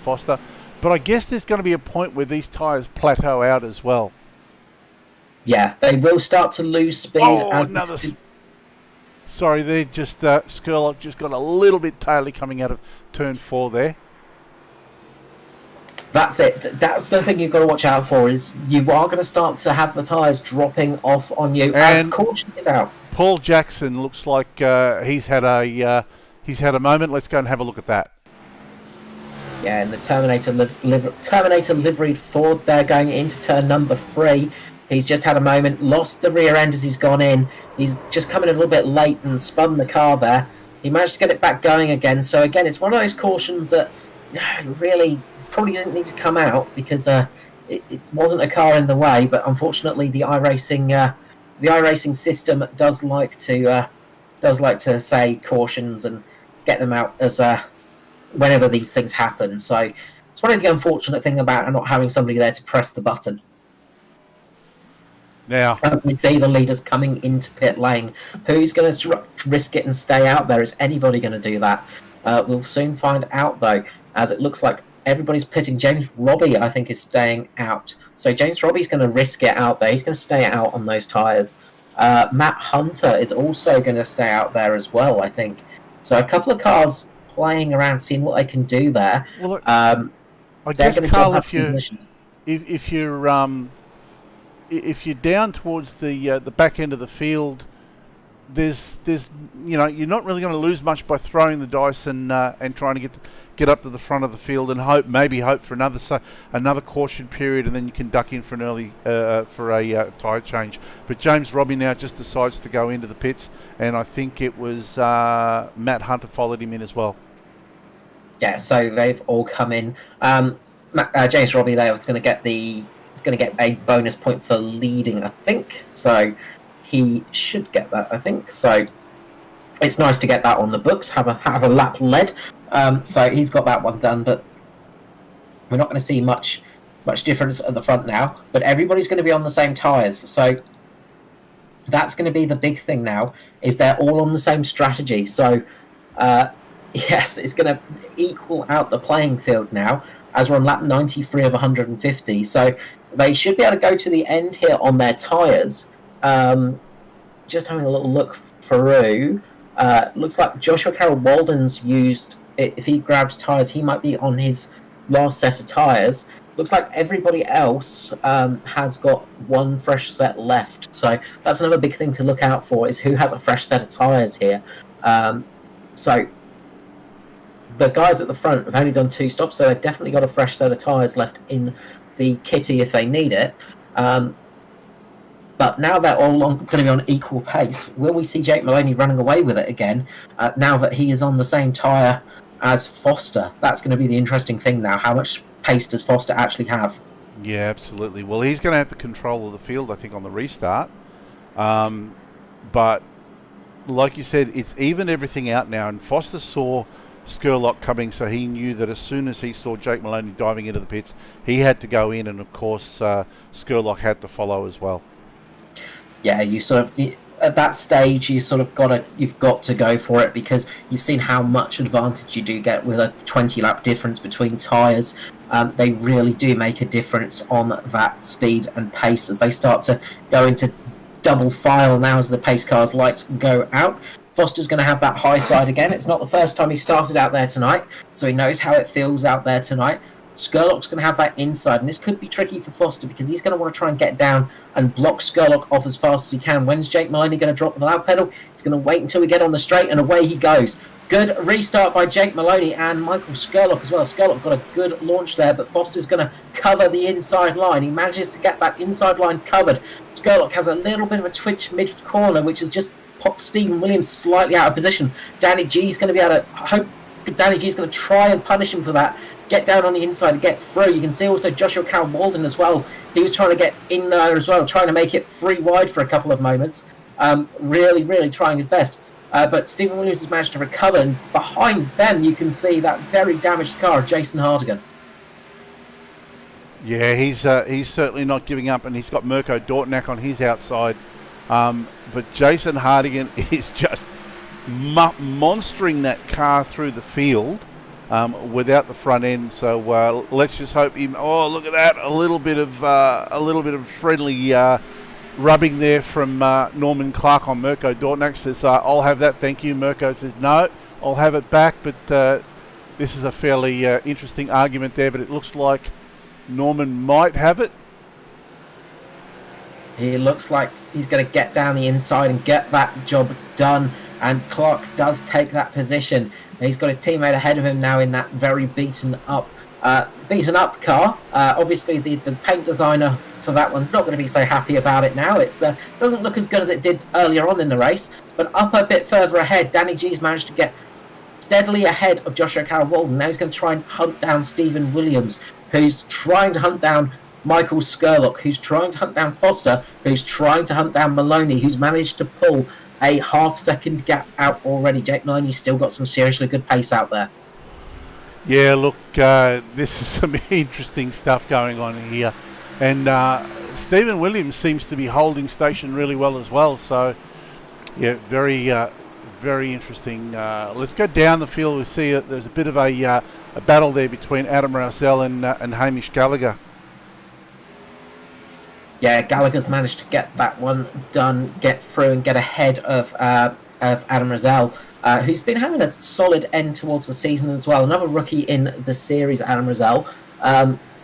Foster. But I guess there's going to be a point where these tyres plateau out as well. Yeah, they will start to lose speed. Sorry, they're just Skurlock just got a little bit taily coming out of turn 4 there. That's it. That's the thing you've got to watch out for, is you are going to start to have the tyres dropping off on you as the caution is out. Paul Jackson looks like he's had a moment. Let's go and have a look at that. Yeah, and the Terminator liveried Ford there going into turn number 3. He's just had a moment, lost the rear end as he's gone in. He's just come in a little bit late and spun the car there. He managed to get it back going again. So again, it's one of those cautions that really probably didn't need to come out because it wasn't a car in the way. But unfortunately, the iRacing system does like to say cautions and get them out as whenever these things happen. So it's one of the unfortunate thing about not having somebody there to press the button. Now, as we see the leaders coming into pit lane, who's going to risk it and stay out there? Is anybody going to do that? We'll soon find out, though, as it looks like everybody's pitting. James Robbie, I think, is staying out. So James Robbie's going to risk it out there. He's going to stay out on those tyres. Matt Hunter is also going to stay out there as well, I think. So a couple of cars playing around, seeing what they can do there. Well, look, I guess, Carl, if you're down towards the back end of the field, there's you're not really going to lose much by throwing the dice and trying to get up to the front of the field and hope for another caution period, and then you can duck in for an early tyre change. But James Robbie now just decides to go into the pits, and I think it was Matt Hunter followed him in as well. Yeah, so they've all come in. James Robbie there was going to get a bonus point for leading, I think. So he should get that, I think. So it's nice to get that on the books. Have a lap led. So he's got that one done, but we're not going to see much difference at the front now. But everybody's going to be on the same tyres. So that's going to be the big thing now. Is they're all on the same strategy. So yes, it's going to equal out the playing field now, as we're on lap 93 of 150. So they should be able to go to the end here on their tyres. Just having a little look through. Looks like Joshua Carroll Walden's used, if he grabbed tyres, he might be on his last set of tyres. Looks like everybody else has got one fresh set left. So that's another big thing to look out for, is who has a fresh set of tyres here. So the guys at the front have only done 2 stops, so they've definitely got a fresh set of tyres left in the kitty if they need it. But now they're all going to be on equal pace. Will we see Jake Maloney running away with it again, now that he is on the same tyre as Foster? That's going to be the interesting thing now. How much pace does Foster actually have? Yeah, absolutely. Well, he's going to have the control of the field, I think, on the restart. But like you said, it's evened everything out now, and Foster saw Skurlock coming, so he knew that as soon as he saw Jake Maloney diving into the pits, he had to go in, and of course Skurlock had to follow as well. Yeah, you sort of at that stage you've got to go for it, because you've seen how much advantage you do get with a 20-lap difference between tyres. They really do make a difference on that speed and pace as they start to go into double file now as the pace cars' lights go out. Foster's going to have that high side again. It's not the first time he started out there tonight, so he knows how it feels out there tonight. Skurlock's going to have that inside, and this could be tricky for Foster because he's going to want to try and get down and block Skurlock off as fast as he can. When's Jake Maloney going to drop the loud pedal? He's going to wait until we get on the straight, and away he goes. Good restart by Jake Maloney and Michael Skurlock as well. Skurlock got a good launch there, but Foster's going to cover the inside line. He manages to get that inside line covered. Skurlock has a little bit of a twitch mid-corner, which has just popped Stephen Williams slightly out of position. Danny G's going to be able to... I hope Danny G's going to try and punish him for that. Get down on the inside and get through. You can see also Joshua Carroll Walden as well. He was trying to get in there as well, trying to make it 3 wide for a couple of moments. Really, really trying his best. But Stephen Williams has managed to recover, and behind them you can see that very damaged car of Jason Hardigan. Yeah, he's certainly not giving up, and he's got Mirko Dortnack on his outside. But Jason Hardigan is just monstering that car through the field without the front end. So let's just hope him. Oh, look at that! A little bit of friendly rubbing there from Norman Clark on Mirko Dortnack. Says, "I'll have that, thank you." Mirko says, "No, I'll have it back." But this is a fairly interesting argument there. But it looks like Norman might have it. He looks like he's going to get down the inside and get that job done. And Clark does take that position. He's got his teammate ahead of him now in that very beaten up car. Obviously, the paint designer for that one's not going to be so happy about it now. It doesn't look as good as it did earlier on in the race, but up a bit further ahead, Danny G's managed to get steadily ahead of Joshua Carroll-Walden. Now he's going to try and hunt down Stephen Williams, who's trying to hunt down Michael Skurlock, who's trying to hunt down Foster, who's trying to hunt down Maloney, who's managed to pull a half-second gap out already. Jake Maloney's still got some seriously good pace out there. Yeah, look, this is some interesting stuff going on here. And Stephen Williams seems to be holding station really well as well. So, yeah, very interesting. Let's go down the field. We see there's a bit of a battle there between Adam Rousell and Hamish Gallagher. Yeah, Gallagher's managed to get that one done, get through and get ahead of Adam Rousell, who's been having a solid end towards the season as well. Another rookie in the series, Adam Rousell.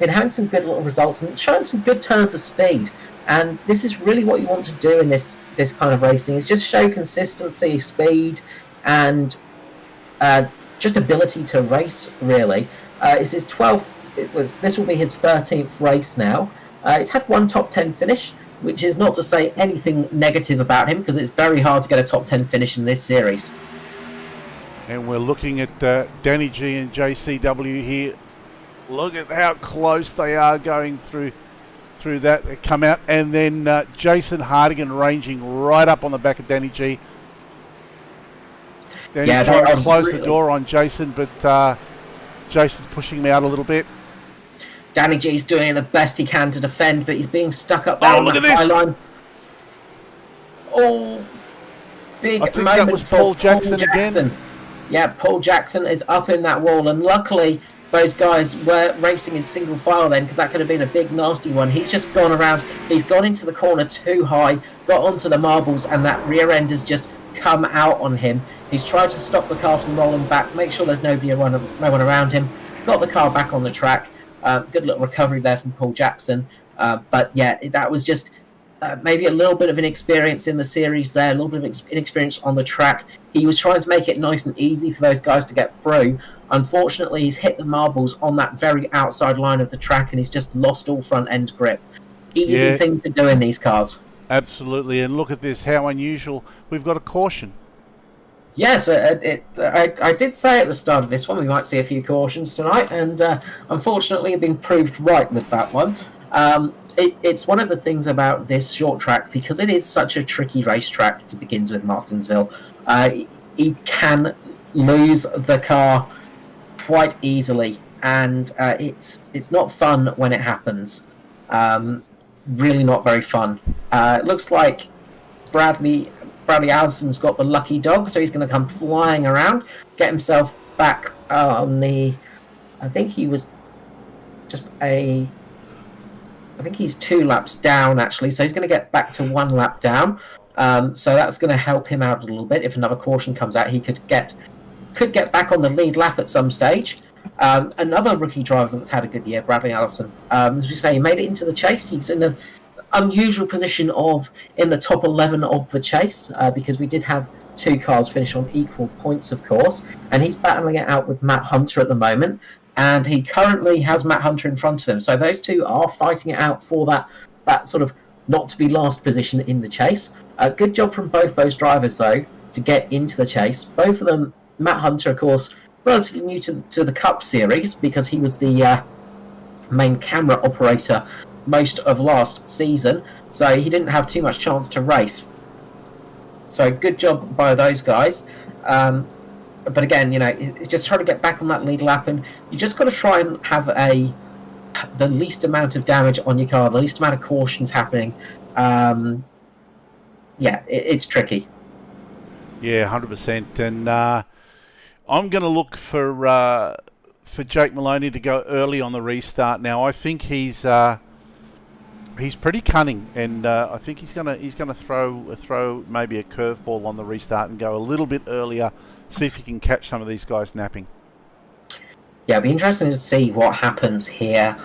Been having some good little results and showing some good turns of speed. And this is really what you want to do in this kind of racing, is just show consistency, speed, and just ability to race, really. It's his 12th, this will be his 13th race now. It's had one top 10 finish, which is not to say anything negative about him, because it's very hard to get a top 10 finish in this series. And we're looking at Danny G and JCW here. Look at how close they are going through that. They come out, and then Jason Hardigan ranging right up on the back of Danny G. Danny trying to close the door on Jason, but Jason's pushing him out a little bit. Danny G's doing the best he can to defend, but he's being stuck up there on the high line. Oh, big I think moment that was for Paul Jackson again. Yeah, Paul Jackson is up in that wall, and luckily those guys were racing in single file then, because that could have been a big nasty one. He's just gone around, he's gone into the corner too high, got onto the marbles, and that rear end has just come out on him. He's tried to stop the car from rolling back, make sure there's no one around him, got the car back on the track. Good little recovery there from Paul Jackson. But yeah, that was just maybe a little bit of inexperience in the series there, a little bit of inexperience on the track. He was trying to make it nice and easy for those guys to get through. Unfortunately, he's hit the marbles on that very outside line of the track, and he's just lost all front end grip. Easy thing to do in these cars. Absolutely, and look at this, how unusual. We've got a caution. Yes, I did say at the start of this one we might see a few cautions tonight, and unfortunately I've been proved right with that one. It's one of the things about this short track, because it is such a tricky racetrack to begin with, Martinsville. You can lose the car quite easily, and it's not fun when it happens. Really not very fun. It looks like Bradley Allison's got the lucky dog, so he's going to come flying around, get himself back on the... I think he was just I think he's 2 laps down, actually, so he's going to get back to 1 lap down. So that's going to help him out a little bit. If another caution comes out, he could get back on the lead lap at some stage. Another rookie driver that's had a good year, Bradley Allison. As we say, he made it into the chase. He's in the unusual position of in the top 11 of the chase, because we did have 2 cars finish on equal points, of course, and he's battling it out with Matt Hunter at the moment, and he currently has Matt Hunter in front of him, so those two are fighting it out for that sort of not to be last position in the chase. Good job from both those drivers, though, to get into the chase. Both of them, Matt Hunter, of course, relatively new to the Cup Series, because he was the main camera operator most of last season, so he didn't have too much chance to race. So good job by those guys. But again, it's just trying to get back on that lead lap, and you just got to try and have the least amount of damage on your car, the least amount of cautions happening. It's tricky. Yeah, 100%. And I'm going to look for Jake Maloney to go early on the restart. Now, I think he's pretty cunning, and I think he's gonna throw maybe a curveball on the restart and go a little bit earlier, see if he can catch some of these guys napping. Yeah, it'll be interesting to see what happens here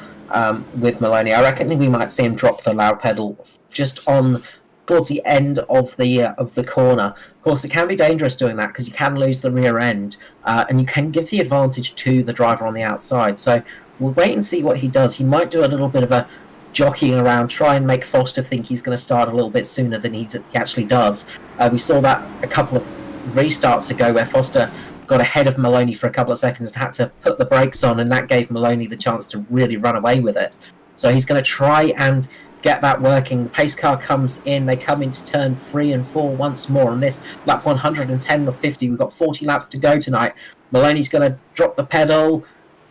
with Maloney. I reckon we might see him drop the loud pedal just towards the end of the corner. Of course, it can be dangerous doing that, because you can lose the rear end, and you can give the advantage to the driver on the outside. So we'll wait and see what he does. He might do a little bit of a jockeying around, try and make Foster think he's going to start a little bit sooner than he actually does. We saw that a couple of restarts ago where Foster got ahead of Maloney for a couple of seconds and had to put the brakes on, and that gave Maloney the chance to really run away with it. So he's going to try and get that working. The pace car comes in, they come into turn 3 and 4 once more on this lap 110 of 50. We've got 40 laps to go tonight. Maloney's going to drop the pedal.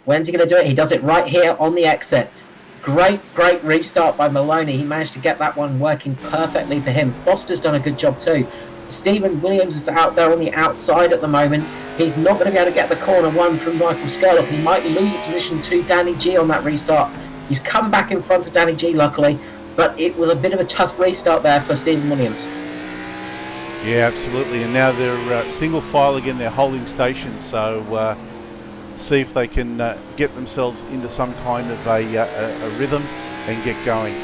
When's he going to do it? He does it right here on the exit. Great restart by Maloney. He managed to get that one working perfectly for him. Foster's done a good job too. Stephen Williams is out there on the outside at the moment. He's not going to be able to get the corner 1 from Michael Skurlock. He might lose a position to Danny G on that restart. He's come back in front of Danny G, luckily, but it was a bit of a tough restart there for Stephen Williams. Yeah, absolutely. And now they're single file again. They're holding stations, so see if they can get themselves into some kind of a rhythm and get going.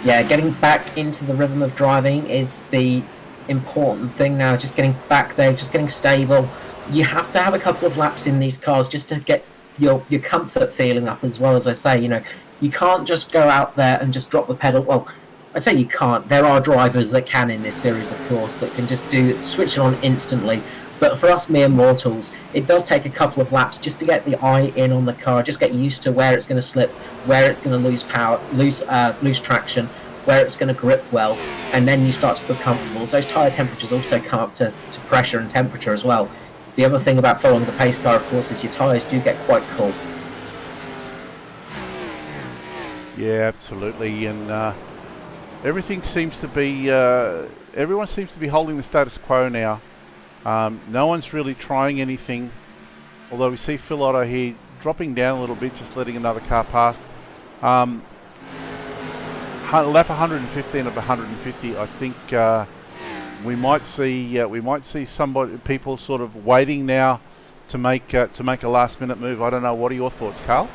Yeah, getting back into the rhythm of driving is the important thing now. Just getting back there, just getting stable. You have to have a couple of laps in these cars just to get your comfort feeling up as well. As I say, you can't just go out there and just drop the pedal. Well, I say you can't. There are drivers that can in this series, of course, that can just switch it on instantly. But for us mere mortals, it does take a couple of laps just to get the eye in on the car, just get used to where it's going to slip, where it's going to lose power, lose traction, where it's going to grip well, and then you start to feel comfortable. So those tyre temperatures also come up to pressure and temperature as well. The other thing about following the pace car, of course, is your tyres do get quite cool. Yeah, absolutely, and everything seems to be, everyone seems to be holding the status quo now. No one's really trying anything, although we see Phil Otto here dropping down a little bit, just letting another car past. Lap 115 of 150, I think we might see people sort of waiting now to make a last minute move. I don't know. What are your thoughts, Carl?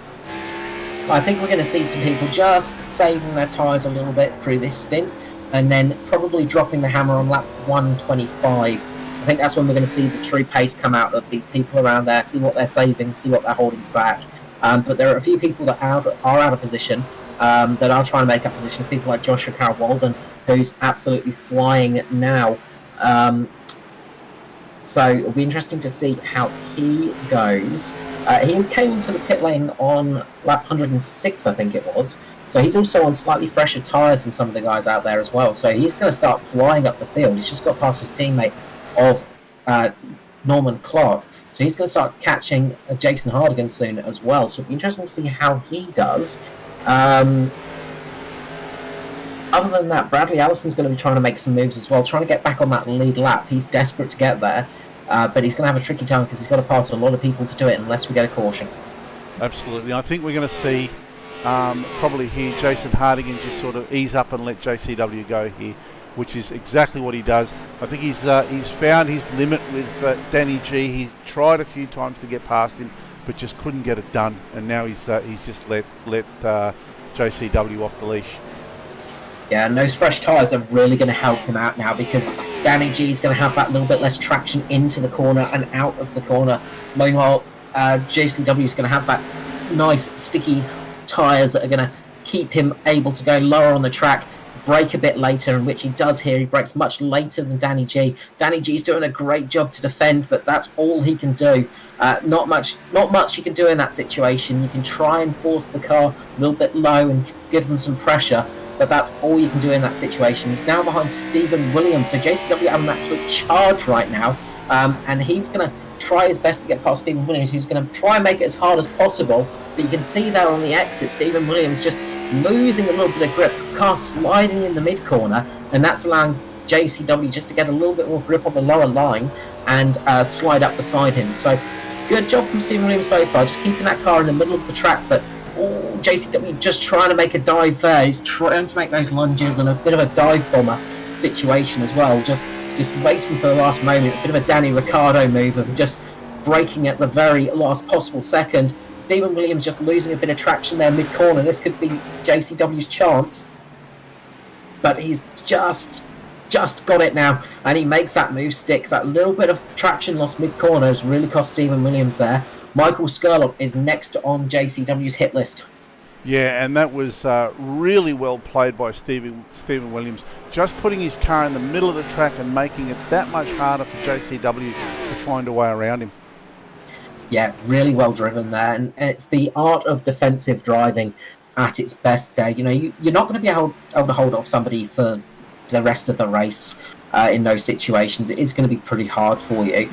I think we're going to see some people just saving their tyres a little bit through this stint, and then probably dropping the hammer on lap 125. I think that's when we're going to see the true pace come out of these people around there, see what they're saving, see what they're holding back. But there are a few people that are out of position, that are trying to make up positions. People like Joshua Carroll-Walden, who's absolutely flying now. So it'll be interesting to see how he goes. He came into the pit lane on lap 106, I think it was. So he's also on slightly fresher tyres than some of the guys out there as well. So he's going to start flying up the field. He's just got past his teammate of Norman Clark. So he's going to start catching Jason Hardigan soon as well. So it'll be interesting to see how he does. Other than that, Bradley Allison's going to be trying to make some moves as well, trying to get back on that lead lap. He's desperate to get there, but he's going to have a tricky time because he's got to pass a lot of people to do it unless we get a caution. Absolutely. I think we're going to see probably here Jason Hardigan just sort of ease up and let JCW go here, which is exactly what he does. I think he's found his limit with Danny G. He's tried a few times to get past him, but just couldn't get it done. And now he's just let JCW off the leash. Yeah, and those fresh tyres are really going to help him out now because Danny G is going to have that little bit less traction into the corner and out of the corner. Meanwhile, JCW is going to have that nice sticky tyres that are going to keep him able to go lower on the track, brake a bit later, in which he does here. He brakes much later than Danny G. Danny G's doing a great job to defend, but that's all he can do. Not much you can do in that situation. You can try and force the car a little bit low and give them some pressure, but that's all you can do in that situation. He's now behind Stephen Williams, so JCW have an absolute charge right now, and he's going to try his best to get past Stephen Williams, who's going to try and make it as hard as possible. But you can see there on the exit, Stephen Williams just losing a little bit of grip, the car sliding in the mid-corner, and that's allowing JCW just to get a little bit more grip on the lower line and slide up beside him. So good job from Stephen Williams so far, just keeping that car in the middle of the track, but JCW just trying to make a dive there. He's trying to make those lunges and a bit of a dive bomber situation as well, just waiting for the last moment, a bit of a Danny Ricciardo move of just braking at the very last possible second. Stephen Williams just losing a bit of traction there mid-corner. This could be JCW's chance, but he's just got it now, and he makes that move stick. That little bit of traction loss mid-corner has really cost Stephen Williams there. Michael Skurlock is next on JCW's hit list. Yeah, and that was really well played by Stephen Williams, just putting his car in the middle of the track and making it that much harder for JCW to find a way around him. Yeah, really well driven there, and it's the art of defensive driving at its best there. You know, you're not going to be able to hold off somebody for the rest of the race in those situations. It is going to be pretty hard for you,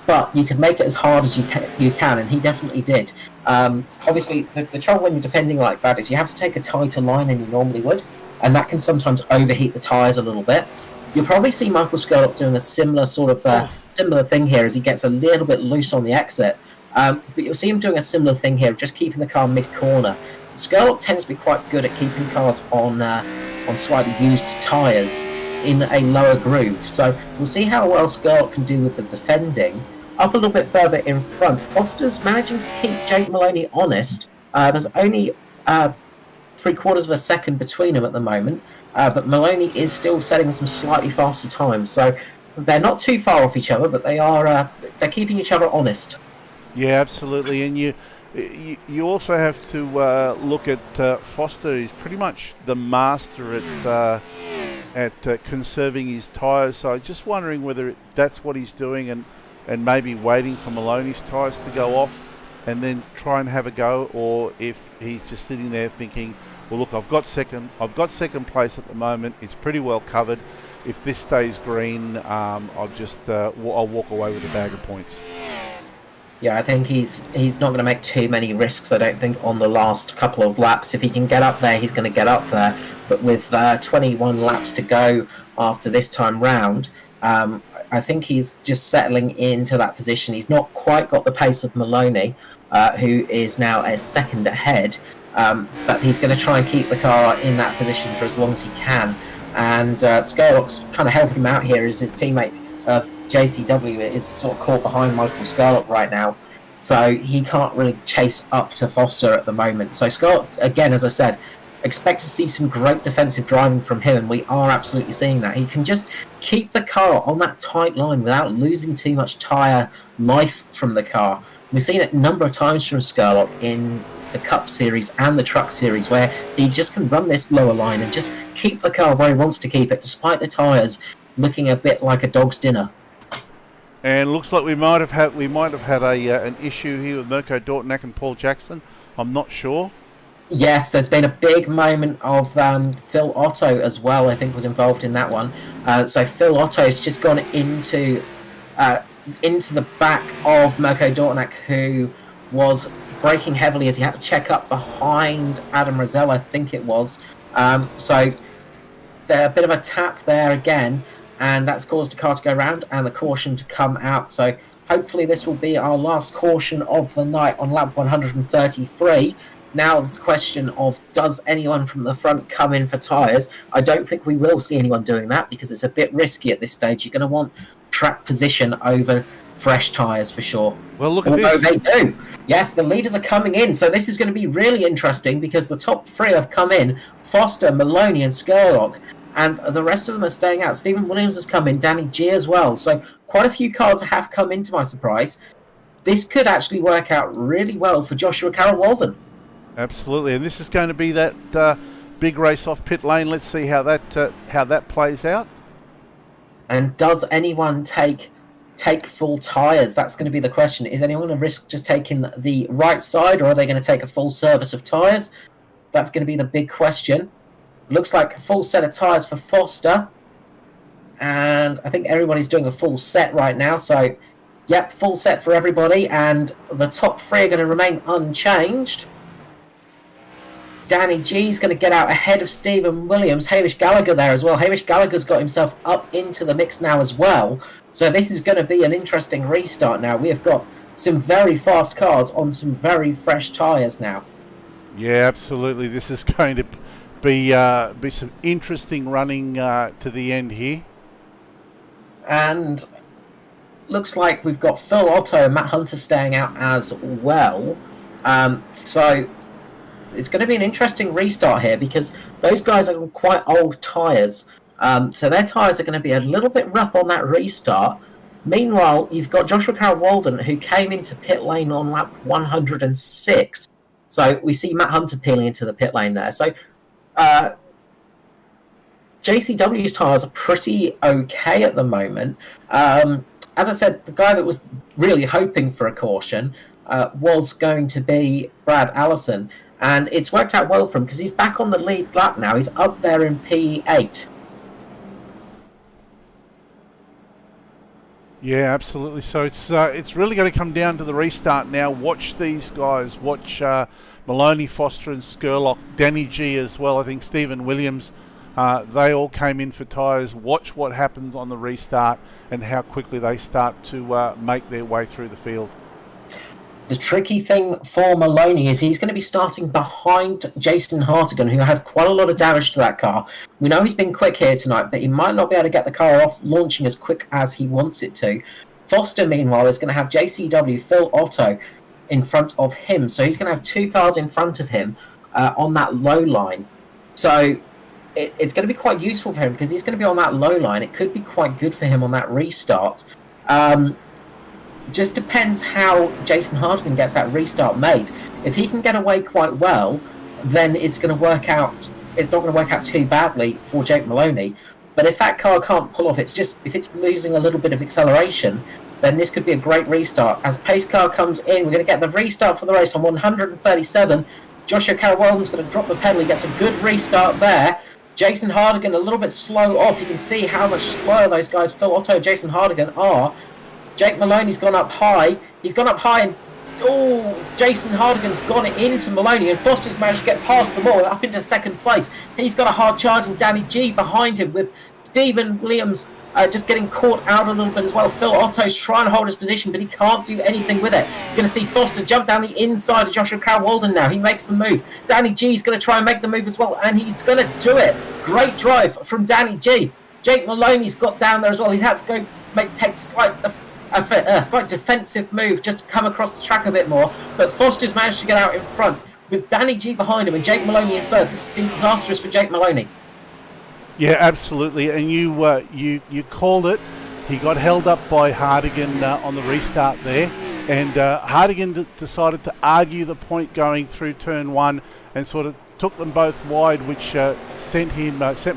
but you can make it as hard as you can, and he definitely did. Obviously, the trouble when you're defending like that is you have to take a tighter line than you normally would, and that can sometimes overheat the tyres a little bit. You'll probably see Michael Skurlock doing a similar sort of similar thing here as he gets a little bit loose on the exit. But you'll see him doing a similar thing here, just keeping the car mid-corner. Skurlock tends to be quite good at keeping cars on slightly used tyres in a lower groove. So we'll see how well Skurlock can do with the defending. Up a little bit further in front, Foster's managing to keep Jake Maloney honest. There's only 3/4 of a second between them at the moment, but Maloney is still setting some slightly faster times. So they're not too far off each other, but they're keeping each other honest. Yeah, absolutely, and you also have to look at Foster. He's pretty much the master at conserving his tyres. So just wondering whether that's what he's doing, and maybe waiting for Maloney's tyres to go off, and then try and have a go, or if he's just sitting there thinking, well, look, I've got second place at the moment. It's pretty well covered. If this stays green, I'll walk away with a bag of points. Yeah, I think he's not going to make too many risks, I don't think, on the last couple of laps. If he can get up there, he's going to get up there. But with 21 laps to go after this time round, I think he's just settling into that position. He's not quite got the pace of Maloney, who is now a second ahead, but he's going to try and keep the car in that position for as long as he can. And Skurlock's kind of helping him out here as his teammate JCW is sort of caught behind Michael Skurlock right now, so he can't really chase up to Foster at the moment. So Skurlock, again, as I said, expect to see some great defensive driving from him, and we are absolutely seeing that. He can just keep the car on that tight line without losing too much tyre life from the car. We've seen it a number of times from Skurlock in the Cup Series and the Truck Series, where he just can run this lower line and just keep the car where he wants to keep it, despite the tyres looking a bit like a dog's dinner. And looks like we might have had an issue here with Mirko Dortnack and Paul Jackson. I'm not sure. Yes, there's been a big moment of Phil Otto as well. I think was involved in that one. So Phil Otto's just gone into the back of Mirko Dortnack, who was braking heavily as he had to check up behind Adam Rosell, I think it was. So there's a bit of a tap there again, and that's caused the car to go around and the caution to come out. So hopefully this will be our last caution of the night on lap 133. Now it's a question of, does anyone from the front come in for tyres? I don't think we will see anyone doing that because it's a bit risky at this stage. You're going to want track position over fresh tyres for sure. Well, look at this. They do. Yes, the leaders are coming in, so this is going to be really interesting because the top three have come in: Foster, Maloney and Skurlock. And the rest of them are staying out. Stephen Williams has come in, Danny G as well. So quite a few cars have come in, to my surprise. This could actually work out really well for Joshua Carroll Walden. Absolutely, and this is going to be that big race off pit lane. Let's see how that plays out. And does anyone take full tyres? That's going to be the question. Is anyone going to risk just taking the right side, or are they going to take a full service of tyres? That's going to be the big question. Looks like a full set of tyres for Foster. And I think everybody's doing a full set right now. So, yep, full set for everybody. And the top three are going to remain unchanged. Danny G's going to get out ahead of Stephen Williams. Hamish Gallagher there as well. Hamish Gallagher's got himself up into the mix now as well. So this is going to be an interesting restart now. We have got some very fast cars on some very fresh tyres now. Yeah, absolutely. This is going to be some interesting running to the end here. And looks like we've got Phil Otto and Matt Hunter staying out as well. So it's going to be an interesting restart here because those guys are on quite old tyres. So their tyres are going to be a little bit rough on that restart. Meanwhile, you've got Joshua Carroll Walden, who came into pit lane on lap 106. So we see Matt Hunter peeling into the pit lane there. So JCW's tyres are pretty okay at the moment. As I said, the guy that was really hoping for a caution was going to be Brad Allison. And it's worked out well for him because he's back on the lead lap now. He's up there in P8. Yeah, absolutely. So it's really going to come down to the restart now. Watch these guys. Watch Maloney, Foster and Skurlock, Danny G as well. I think Stephen Williams, they all came in for tyres. Watch what happens on the restart and how quickly they start to make their way through the field. The tricky thing for Maloney is he's going to be starting behind Jason Hartigan, who has quite a lot of damage to that car. We know he's been quick here tonight, but he might not be able to get the car off launching as quick as he wants it to. Foster, meanwhile, is going to have JCW Phil Otto in front of him. So he's going to have two cars in front of him on that low line. So it's going to be quite useful for him because he's going to be on that low line. It could be quite good for him on that restart. Just depends how Jason Hardigan gets that restart made. If he can get away quite well, then it's going to work out. It's not going to work out too badly for Jake Maloney. But if that car can't pull off, if it's losing a little bit of acceleration, then this could be a great restart. As pace car comes in, we're going to get the restart for the race on 137. Joshua Carroll-Weldon's going to drop the pedal. He gets a good restart there. Jason Hardigan a little bit slow off. You can see how much slower those guys, Phil Otto and Jason Hardigan, are. Jake Maloney's gone up high. He's gone up high and Jason Hardigan's gone into Maloney and Foster's managed to get past them all up into second place. He's got a hard charging Danny G behind him with Stephen Williams just getting caught out a little bit as well. Phil Otto's trying to hold his position, but he can't do anything with it. You're going to see Foster jump down the inside of Joshua Carroll-Weldon now. He makes the move. Danny G's going to try and make the move as well, and he's going to do it. Great drive from Danny G. Jake Maloney's got down there as well. He's had to go take a slight defensive move just to come across the track a bit more, but Foster's managed to get out in front with Danny G behind him and Jake Maloney in third. This has been disastrous for Jake Maloney. Yeah, absolutely, and you called it. He got held up by Hardigan on the restart there, and Hardigan decided to argue the point going through turn one and sort of took them both wide, which sent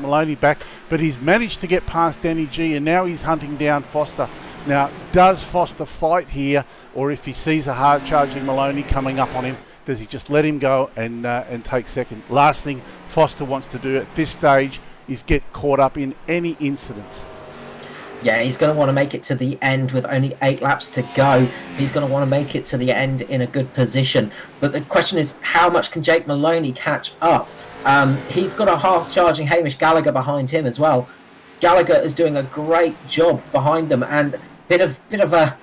Maloney back, but he's managed to get past Danny G, and now he's hunting down Foster. Now, does Foster fight here, or if he sees a hard-charging Maloney coming up on him, does he just let him go and take second? Last thing Foster wants to do at this stage is get caught up in any incidents. Yeah, he's going to want to make it to the end with only 8 laps to go. He's going to want to make it to the end in a good position. But the question is, how much can Jake Maloney catch up? He's got a half-charging Hamish Gallagher behind him as well. Gallagher is doing a great job behind them, and bit of a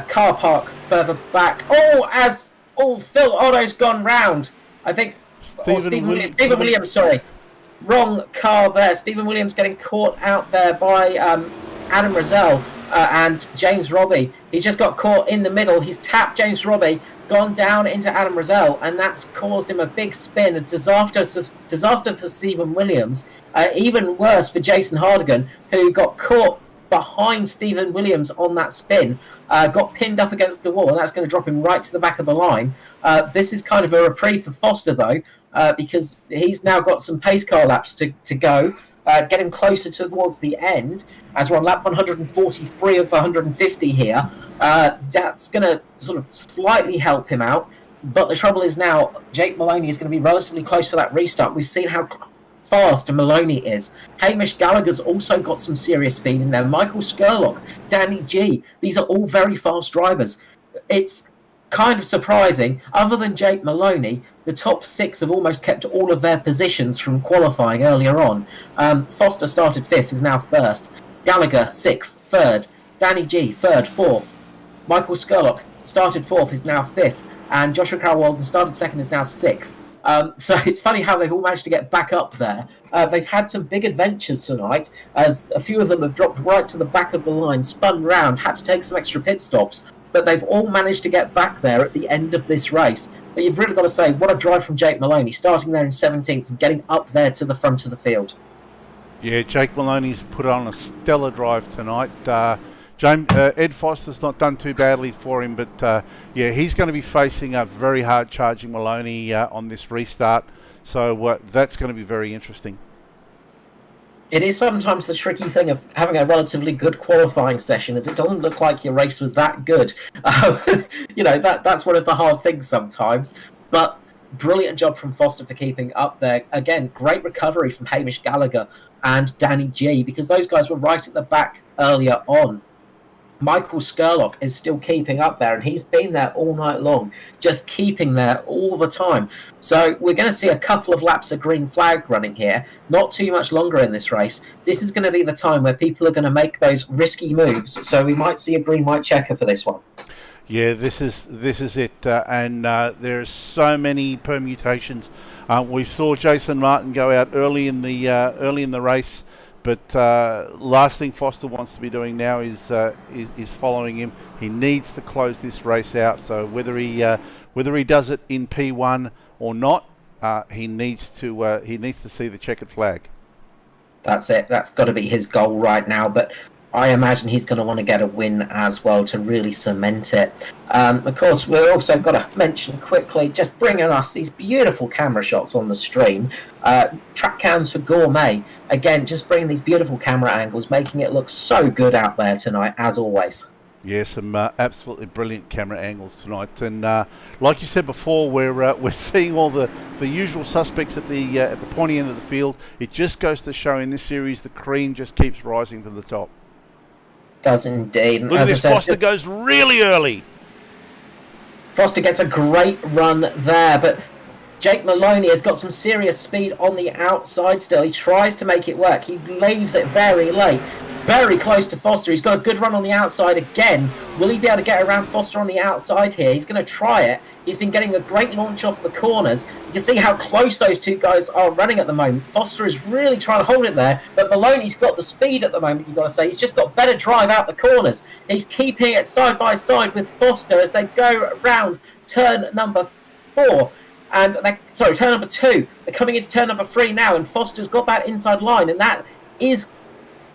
car park further back. Phil Otto's gone round. I think Stephen Williams. Sorry, wrong car there. Stephen Williams getting caught out there by Adam Rozelle and James Robbie. He's just got caught in the middle. He's tapped James Robbie, gone down into Adam Rozelle, and that's caused him a big spin. A disaster for Stephen Williams. Even worse for Jason Hardigan, who got caught behind Stephen Williams on that spin, got pinned up against the wall, and that's going to drop him right to the back of the line. This is kind of a reprieve for Foster, though, because he's now got some pace car laps to go, get him closer towards the end, as we're on lap 143 of 150 here. That's going to sort of slightly help him out, but the trouble is now Jake Maloney is going to be relatively close for that restart. We've seen how fast Maloney is. Hamish Gallagher's also got some serious speed in there. Michael Skurlock, Danny G, these are all very fast drivers. It's kind of surprising. Other than Jake Maloney, the top 6 have almost kept all of their positions from qualifying earlier on. Foster started 5th, is now 1st. Gallagher 6th, 3rd. Danny G 3rd, 4th. Michael Skurlock started 4th, is now 5th. And Joshua Carroll-Weldon started 2nd, is now 6th. So it's funny how they've all managed to get back up there. They've had some big adventures tonight, as a few of them have dropped right to the back of the line, spun round, had to take some extra pit stops, but they've all managed to get back there at the end of this race. But you've really got to say, what a drive from Jake Maloney, starting there in 17th and getting up there to the front of the field. Yeah, Jake Maloney's put on a stellar drive tonight. Ed Foster's not done too badly for him, but yeah, he's going to be facing a very hard charging Maloney on this restart. So that's going to be very interesting. It is sometimes the tricky thing of having a relatively good qualifying session, as it doesn't look like your race was that good. That's one of the hard things sometimes. But brilliant job from Foster for keeping up there. Again, great recovery from Hamish Gallagher and Danny G, because those guys were right at the back earlier on. Michael Skurlock is still keeping up there, and he's been there all night long, just keeping there all the time. So we're going to see a couple of laps of green flag running here, not too much longer in this race. This is going to be the time where people are going to make those risky moves, so we might see a green-white checker for this one. Yeah, this is it, and there's so many permutations. We saw Jason Martin go out early in the race. But last thing Foster wants to be doing now is following him. He needs to close this race out. So whether he does it in P1 or not, he needs to see the checkered flag. That's it. That's got to be his goal right now. But I imagine he's going to want to get a win as well to really cement it. Of course, we've also got to mention quickly, just bringing us these beautiful camera shots on the stream. Track cams for Gourmet. Again, just bringing these beautiful camera angles, making it look so good out there tonight, as always. Yeah, some absolutely brilliant camera angles tonight. And like you said before, we're seeing all the usual suspects at the pointy end of the field. It just goes to show in this series the cream just keeps rising to the top. Does indeed. Look at this, Foster goes really early. Foster gets a great run there, but Jake Maloney has got some serious speed on the outside still. He tries to make it work. He leaves it very late. Very close to Foster. He's got a good run on the outside again. Will he be able to get around Foster on the outside here? He's going to try it. He's been getting a great launch off the corners. You can see how close those two guys are running at the moment. Foster is really trying to hold it there, but Maloney's got the speed at the moment, you've got to say. He's just got better drive out the corners. He's keeping it side by side with Foster as they go around turn number 4. Turn number 2. They're coming into turn number 3 now, and Foster's got that inside line, and that is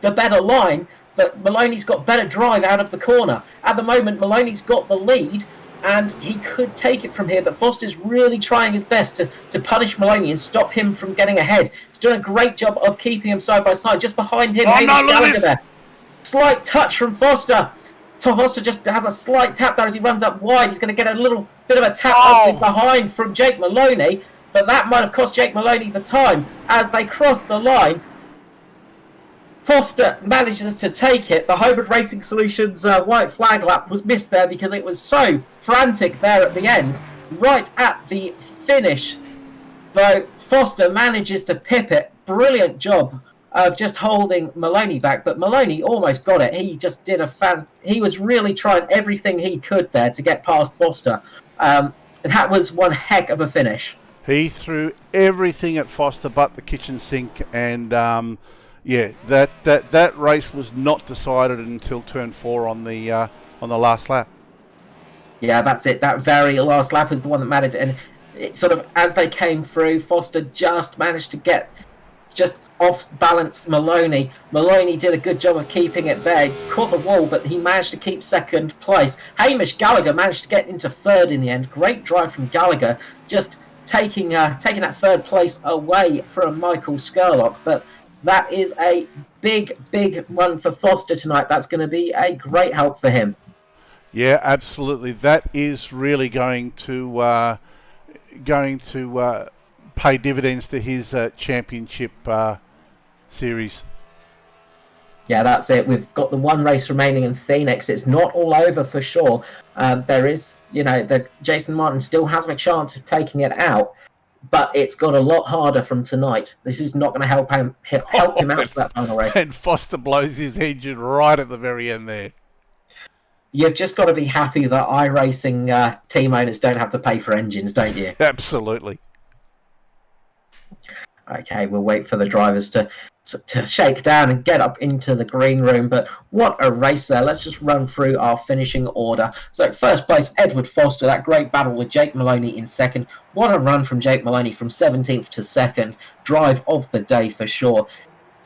the better line, but Maloney's got better drive out of the corner. At the moment, Maloney's got the lead, and he could take it from here, but Foster's really trying his best to punish Maloney and stop him from getting ahead. He's doing a great job of keeping him side by side. Just behind him, Gallagher there. Slight touch from Foster. Tom Foster just has a slight tap there as he runs up wide. He's going to get a little bit of a tap up behind from Jake Maloney, but that might have cost Jake Maloney the time as they cross the line. Foster manages to take it. The Hybrid Racing Solutions white flag lap was missed there because it was so frantic there at the end. Right at the finish, though, Foster manages to pip it. Brilliant job of just holding Maloney back, but Maloney almost got it. He just did he was really trying everything he could there to get past Foster. That was one heck of a finish. He threw everything at Foster but the kitchen sink, and yeah, that race was not decided until turn 4 on the last lap. Yeah, that's it. That very last lap is the one that mattered, and it sort of, as they came through, Foster just managed to get just off balance Maloney. Maloney did a good job of keeping it there. He caught the wall, but he managed to keep second place. Hamish Gallagher managed to get into third in the end. Great drive from Gallagher, just taking that third place away from Michael Skurlock, but that is a big one for Foster tonight. That's going to be a great help for him. Yeah, absolutely. That is really going to pay dividends to his championship series. Yeah, that's it. We've got the one race remaining in Phoenix. It's not all over for sure. There is, Jason Martin still has a chance of taking it out. But it's got a lot harder from tonight. This is not going to help him out for that final race. And Foster blows his engine right at the very end there. You've just got to be happy that iRacing team owners don't have to pay for engines, don't you? Absolutely. Okay, we'll wait for the drivers to shake down and get up into the green room. But what a race there. Let's just run through our finishing order. So first place, Edward Foster. That great battle with Jake Maloney in second. What a run from Jake Maloney from 17th to second. Drive of the day for sure.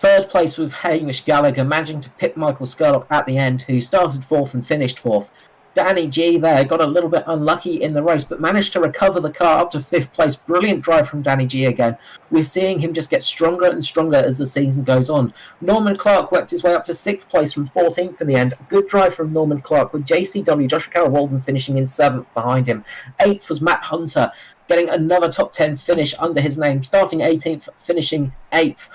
Third place with Hamish Gallagher, managing to pip Michael Scurlock at the end, who started fourth and finished fourth. Danny G there got a little bit unlucky in the race, but managed to recover the car up to fifth place. Brilliant drive from Danny G again. We're seeing him just get stronger and stronger as the season goes on. Norman Clark worked his way up to sixth place from 14th in the end. A good drive from Norman Clark, with JCW, Joshua Carroll-Walden, finishing in seventh behind him. Eighth was Matt Hunter, getting another top 10 finish under his name, starting 18th, finishing 8th.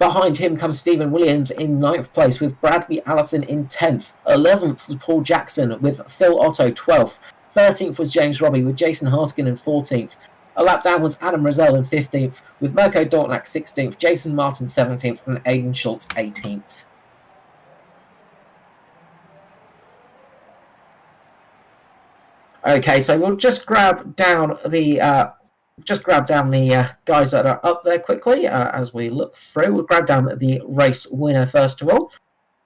Behind him comes Stephen Williams in 9th place, with Bradley Allison in 10th. 11th was Paul Jackson, with Phil Otto 12th. 13th was James Robbie, with Jason Hartigan in 14th. A lap down was Adam Rosell in 15th, with Mirko Dortnak 16th, Jason Martin 17th, and Aidan Schultz 18th. Okay, so we'll just grab down the guys that are up there quickly as we look through. We'll grab down the race winner first of all,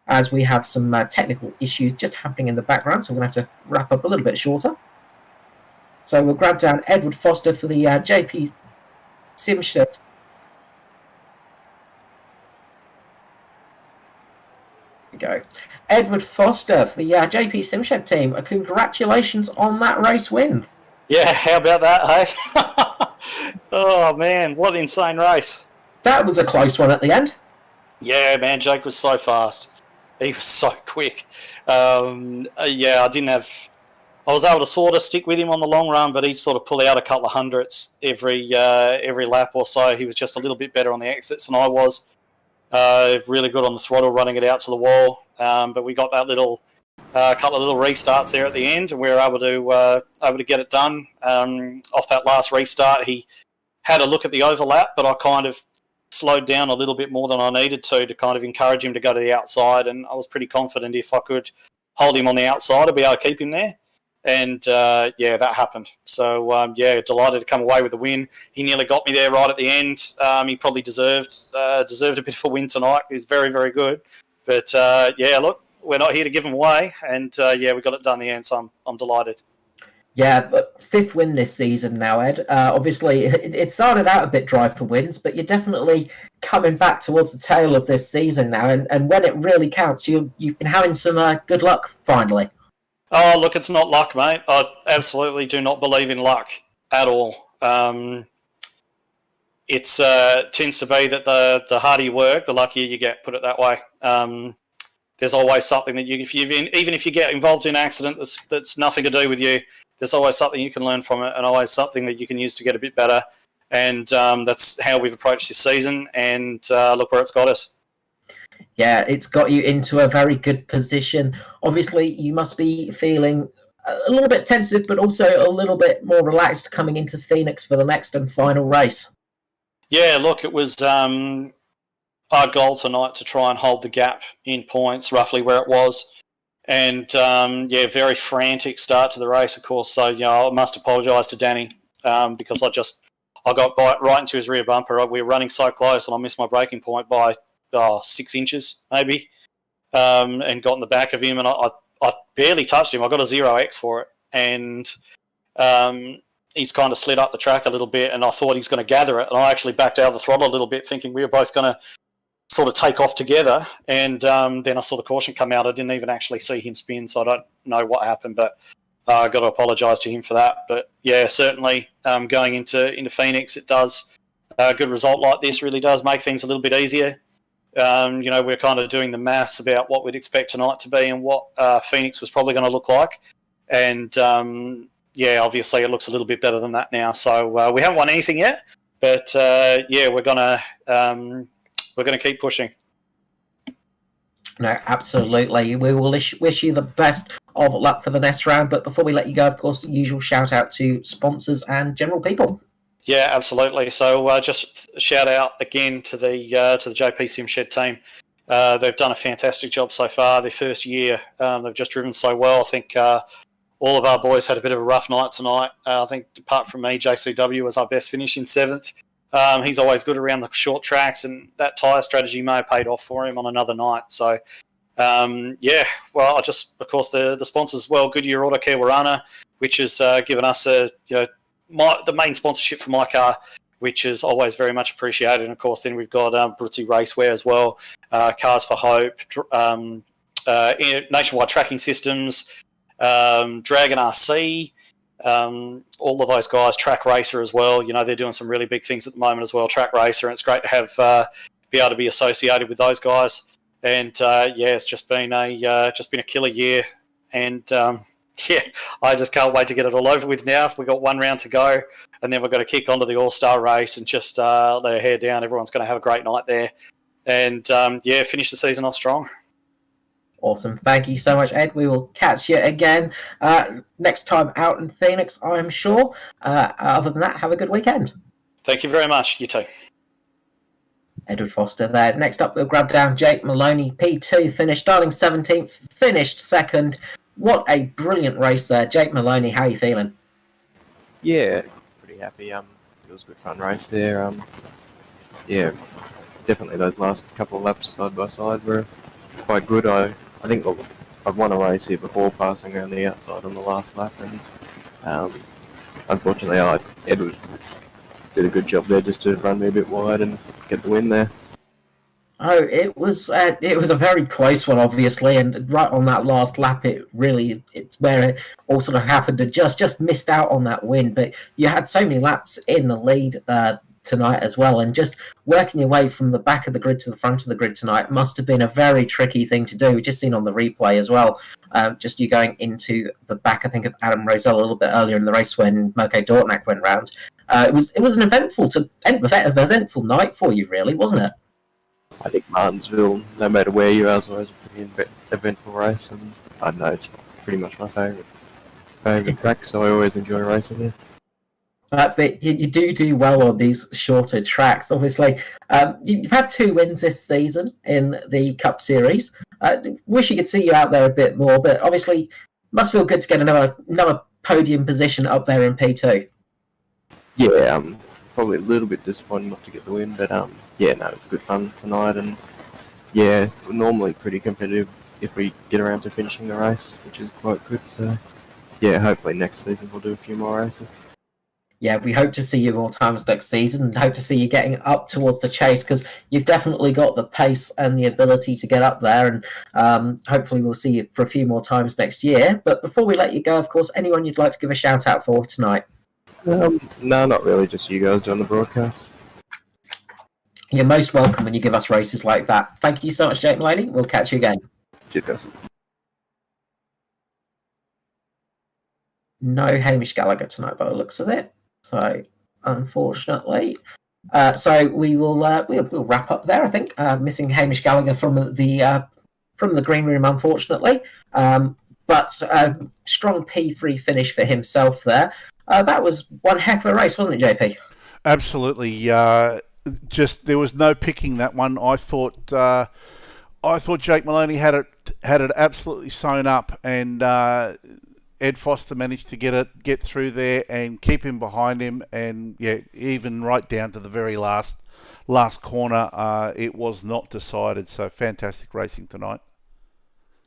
as we have some technical issues just happening in the background, so we're going to have to wrap up a little bit shorter. So we'll grab down Edward Foster for the JP Simshed. Go. Edward Foster for the JP Simshed team. Congratulations on that race win. Yeah, how about that, hey? Oh, man, what an insane race. That was a close one at the end. Yeah, man, Jake was so fast. He was so quick. Yeah, I was able to sort of stick with him on the long run, but he'd sort of pull out a couple of hundredths every lap or so. He was just a little bit better on the exits than I was. Really good on the throttle, running it out to the wall. But we got that couple of little restarts there at the end, and we were able to get it done. Off that last restart, he had a look at the overlap, but I kind of slowed down a little bit more than I needed to kind of encourage him to go to the outside, and I was pretty confident if I could hold him on the outside, I'd be able to keep him there. And, yeah, that happened. So, yeah, delighted to come away with the win. He nearly got me there right at the end. He probably deserved a bit of a win tonight. He was very, very good. But, yeah, look, we're not here to give them away. And, yeah, we got it done in the end, so I'm delighted. Yeah, but fifth win this season now, Ed. Obviously, it started out a bit dry for wins, but you're definitely coming back towards the tail of this season now. And when it really counts, you've been having some good luck finally. Oh, look, it's not luck, mate. I absolutely do not believe in luck at all. It tends to be that the harder you work, the luckier you get, put it that way. There's always something that even if you get involved in an accident that's nothing to do with you, there's always something you can learn from it and always something that you can use to get a bit better. And that's how we've approached this season, and look where it's got us. Yeah, it's got you into a very good position. Obviously, you must be feeling a little bit tentative, but also a little bit more relaxed coming into Phoenix for the next and final race. Yeah, look, it was our goal tonight to try and hold the gap in points, roughly where it was. And, yeah, very frantic start to the race, of course. So, you know, I must apologise to Danny because I got right into his rear bumper. We were running so close and I missed my braking point by 6 inches, maybe, and got in the back of him. And I barely touched him. I got a 0x for it. And he's kind of slid up the track a little bit, and I thought he's going to gather it. And I actually backed out of the throttle a little bit, thinking we were both going to sort of take off together. And then I saw the caution come out. I didn't even actually see him spin, so I don't know what happened, but I got to apologise to him for that. But yeah, certainly going into Phoenix, it does a good result like this really does make things a little bit easier. You know, we're kind of doing the maths about what we'd expect tonight to be and what Phoenix was probably going to look like. And yeah, obviously it looks a little bit better than that now. So we haven't won anything yet, but yeah, we're gonna keep pushing. No, absolutely. We will wish you the best of luck for the next round. But before we let you go, of course, the usual shout out to sponsors and general people. Yeah, absolutely. So just shout out again to the JP Simshed team. They've done a fantastic job so far. Their first year, they've just driven so well. I think all of our boys had a bit of a rough night tonight. I think apart from me, JCW was our best finish in 7th. He's always good around the short tracks, and that tyre strategy may have paid off for him on another night. So, yeah, well, of course, the sponsors as well, Goodyear Auto Care Warana, which has given us the main sponsorship for my car, which is always very much appreciated. And of course, then we've got Brutzy Racewear as well, Cars for Hope, Nationwide Tracking Systems, Dragon RC, all of those guys, Track Racer as well. They're doing some really big things at the moment as well, Track Racer, and it's great to have be able to be associated with those guys. And it's just been a killer year, and I just can't wait to get it all over with now. We've got one round to go, and then we're going to kick onto the All-Star race and just let our hair down. Everyone's going to have a great night there, and finish the season off strong. Awesome. Thank you so much, Ed. We will catch you again next time out in Phoenix, I'm sure. Other than that, have a good weekend. Thank you very much. You too. Edward Foster there. Next up, we'll grab down Jake Maloney, P2, finished starting 17th, finished second. What a brilliant race there. Jake Maloney, how are you feeling? Yeah, pretty happy. It was a good fun race there. Definitely those last couple of laps side by side were quite good. I think I've won a race here before, passing around the outside on the last lap, and unfortunately Edward did a good job there just to run me a bit wide and get the win there. Oh, it was a very close one, obviously, and right on that last lap, it's where it all sort of happened. It just missed out on that win, but you had so many laps in the lead tonight as well, and just working your way from the back of the grid to the front of the grid tonight must have been a very tricky thing to do. We just seen on the replay as well, just you going into the back, I think, of Adam Rosell a little bit earlier in the race when Mirko Dortnak went round. It was an eventful night for you, really, wasn't it? I think Martinsville, no matter where you are, is always a pretty eventful race, and I don't know, it's pretty much my favourite track, so I always enjoy racing here. That's it. You do well on these shorter tracks. Obviously, you've had 2 wins this season in the Cup Series. Wish you could see you out there a bit more, but obviously, must feel good to get another podium position up there in P2. Yeah, probably a little bit disappointing not to get the win, but it's good fun tonight, and we're normally pretty competitive if we get around to finishing the race, which is quite good. So hopefully next season we'll do a few more races. Yeah, we hope to see you more times next season, and hope to see you getting up towards the chase, because you've definitely got the pace and the ability to get up there, and hopefully we'll see you for a few more times next year. But before we let you go, of course, anyone you'd like to give a shout out for tonight? No, not really, just you guys doing the broadcast. You're most welcome when you give us races like that. Thank you so much, Jake Maloney. We'll catch you again. Cheers, guys. No Hamish Gallagher tonight by the looks of it. So, unfortunately. So we'll wrap up there, I think. Missing Hamish Gallagher from the green room, unfortunately. But strong P3 finish for himself there. That was one heck of a race, wasn't it, JP? Absolutely. There was no picking that one. I thought Jake Maloney had it absolutely sewn up, and Ed Foster managed to get through there and keep him behind him, and even right down to the very last corner, it was not decided. So fantastic racing tonight.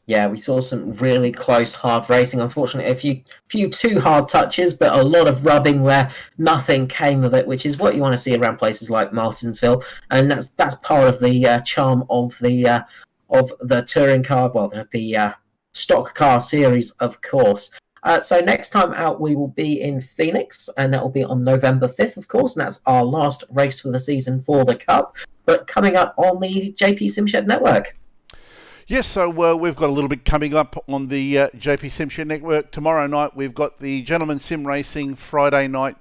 Yeah, we saw some really close, hard racing. Unfortunately, a few too hard touches, but a lot of rubbing where nothing came of it, which is what you want to see around places like Martinsville, and that's part of the charm of the touring car, the stock car series, of course. So next time out, we will be in Phoenix, and that will be on November 5th, of course, and that's our last race for the season for the Cup, but coming up on the JP Simshed Network. Yes, so we've got a little bit coming up on the JP Simshed Network. Tomorrow night we've got the Gentleman Sim Racing Friday night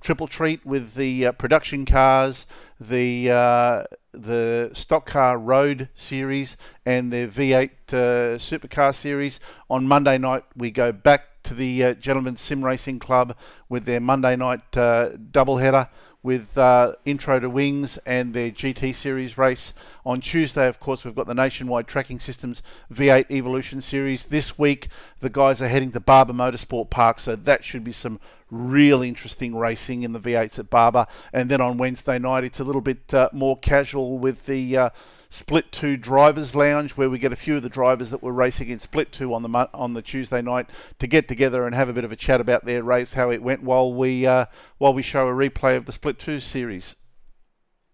triple treat with the production cars, the stock car road series, and the V8 supercar series. On Monday night we go back to the Gentleman Sim Racing Club with their Monday night doubleheader with Intro to Wings and their GT Series race. On Tuesday, of course, we've got the Nationwide Tracking Systems V8 Evolution Series. This week, the guys are heading to Barber Motorsport Park, so that should be some really interesting racing in the V8s at Barber. And then on Wednesday night, it's a little bit more casual with the Split 2 Drivers Lounge, where we get a few of the drivers that were racing in Split 2 on the Tuesday night to get together and have a bit of a chat about their race, how it went, while we show a replay of the Split 2 series.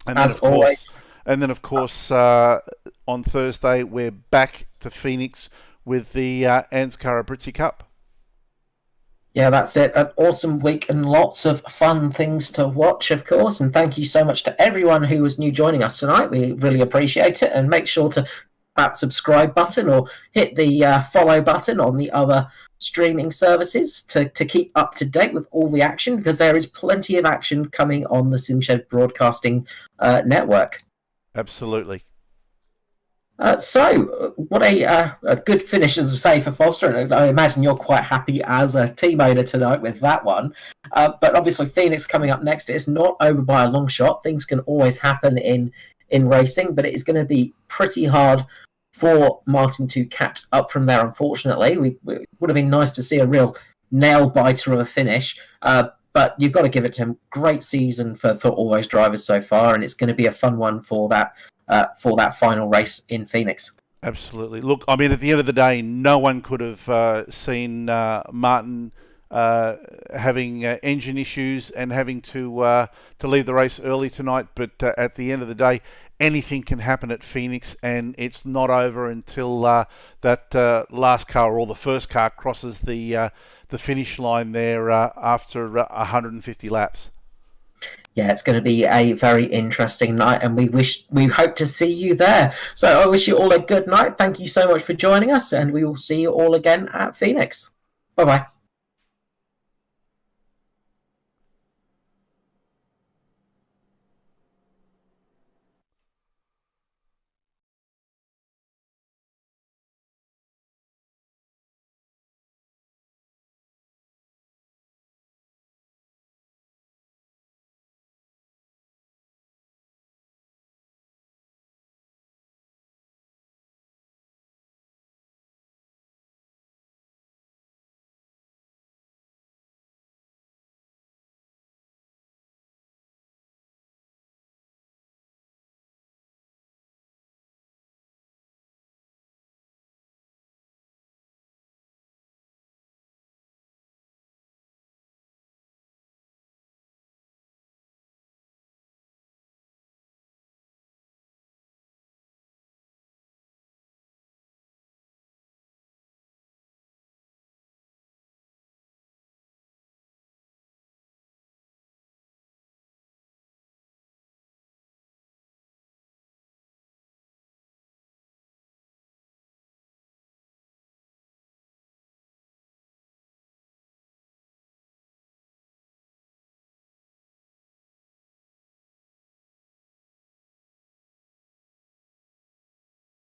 And As always. Of course, on Thursday we're back to Phoenix with the ANZCAR Abruzzi Cup. Yeah, that's it. An awesome week and lots of fun things to watch, of course. And thank you so much to everyone who was new joining us tonight. We really appreciate it. And make sure to that subscribe button or hit the follow button on the other streaming services to keep up to date with all the action, because there is plenty of action coming on the SimShed Broadcasting Network. Absolutely. So, what a good finish, as I say, for Foster, and I imagine you're quite happy as a team owner tonight with that one. But obviously, Phoenix coming up next. It's not over by a long shot. Things can always happen in racing, but it is going to be pretty hard for Martin to catch up from there, unfortunately. We would have been nice to see a real nail-biter of a finish, but you've got to give it to him. Great season for all those drivers so far, and it's going to be a fun one for that final race in Phoenix. Absolutely. Look, I mean, at the end of the day, no one could have seen Martin having engine issues and having to leave the race early tonight. But at the end of the day, anything can happen at Phoenix, and it's not over until that last car or the first car crosses the finish line there after 150 laps. Yeah, it's going to be a very interesting night, and we hope to see you there. So I wish you all a good night. Thank you so much for joining us, and we will see you all again at Phoenix. Bye-bye.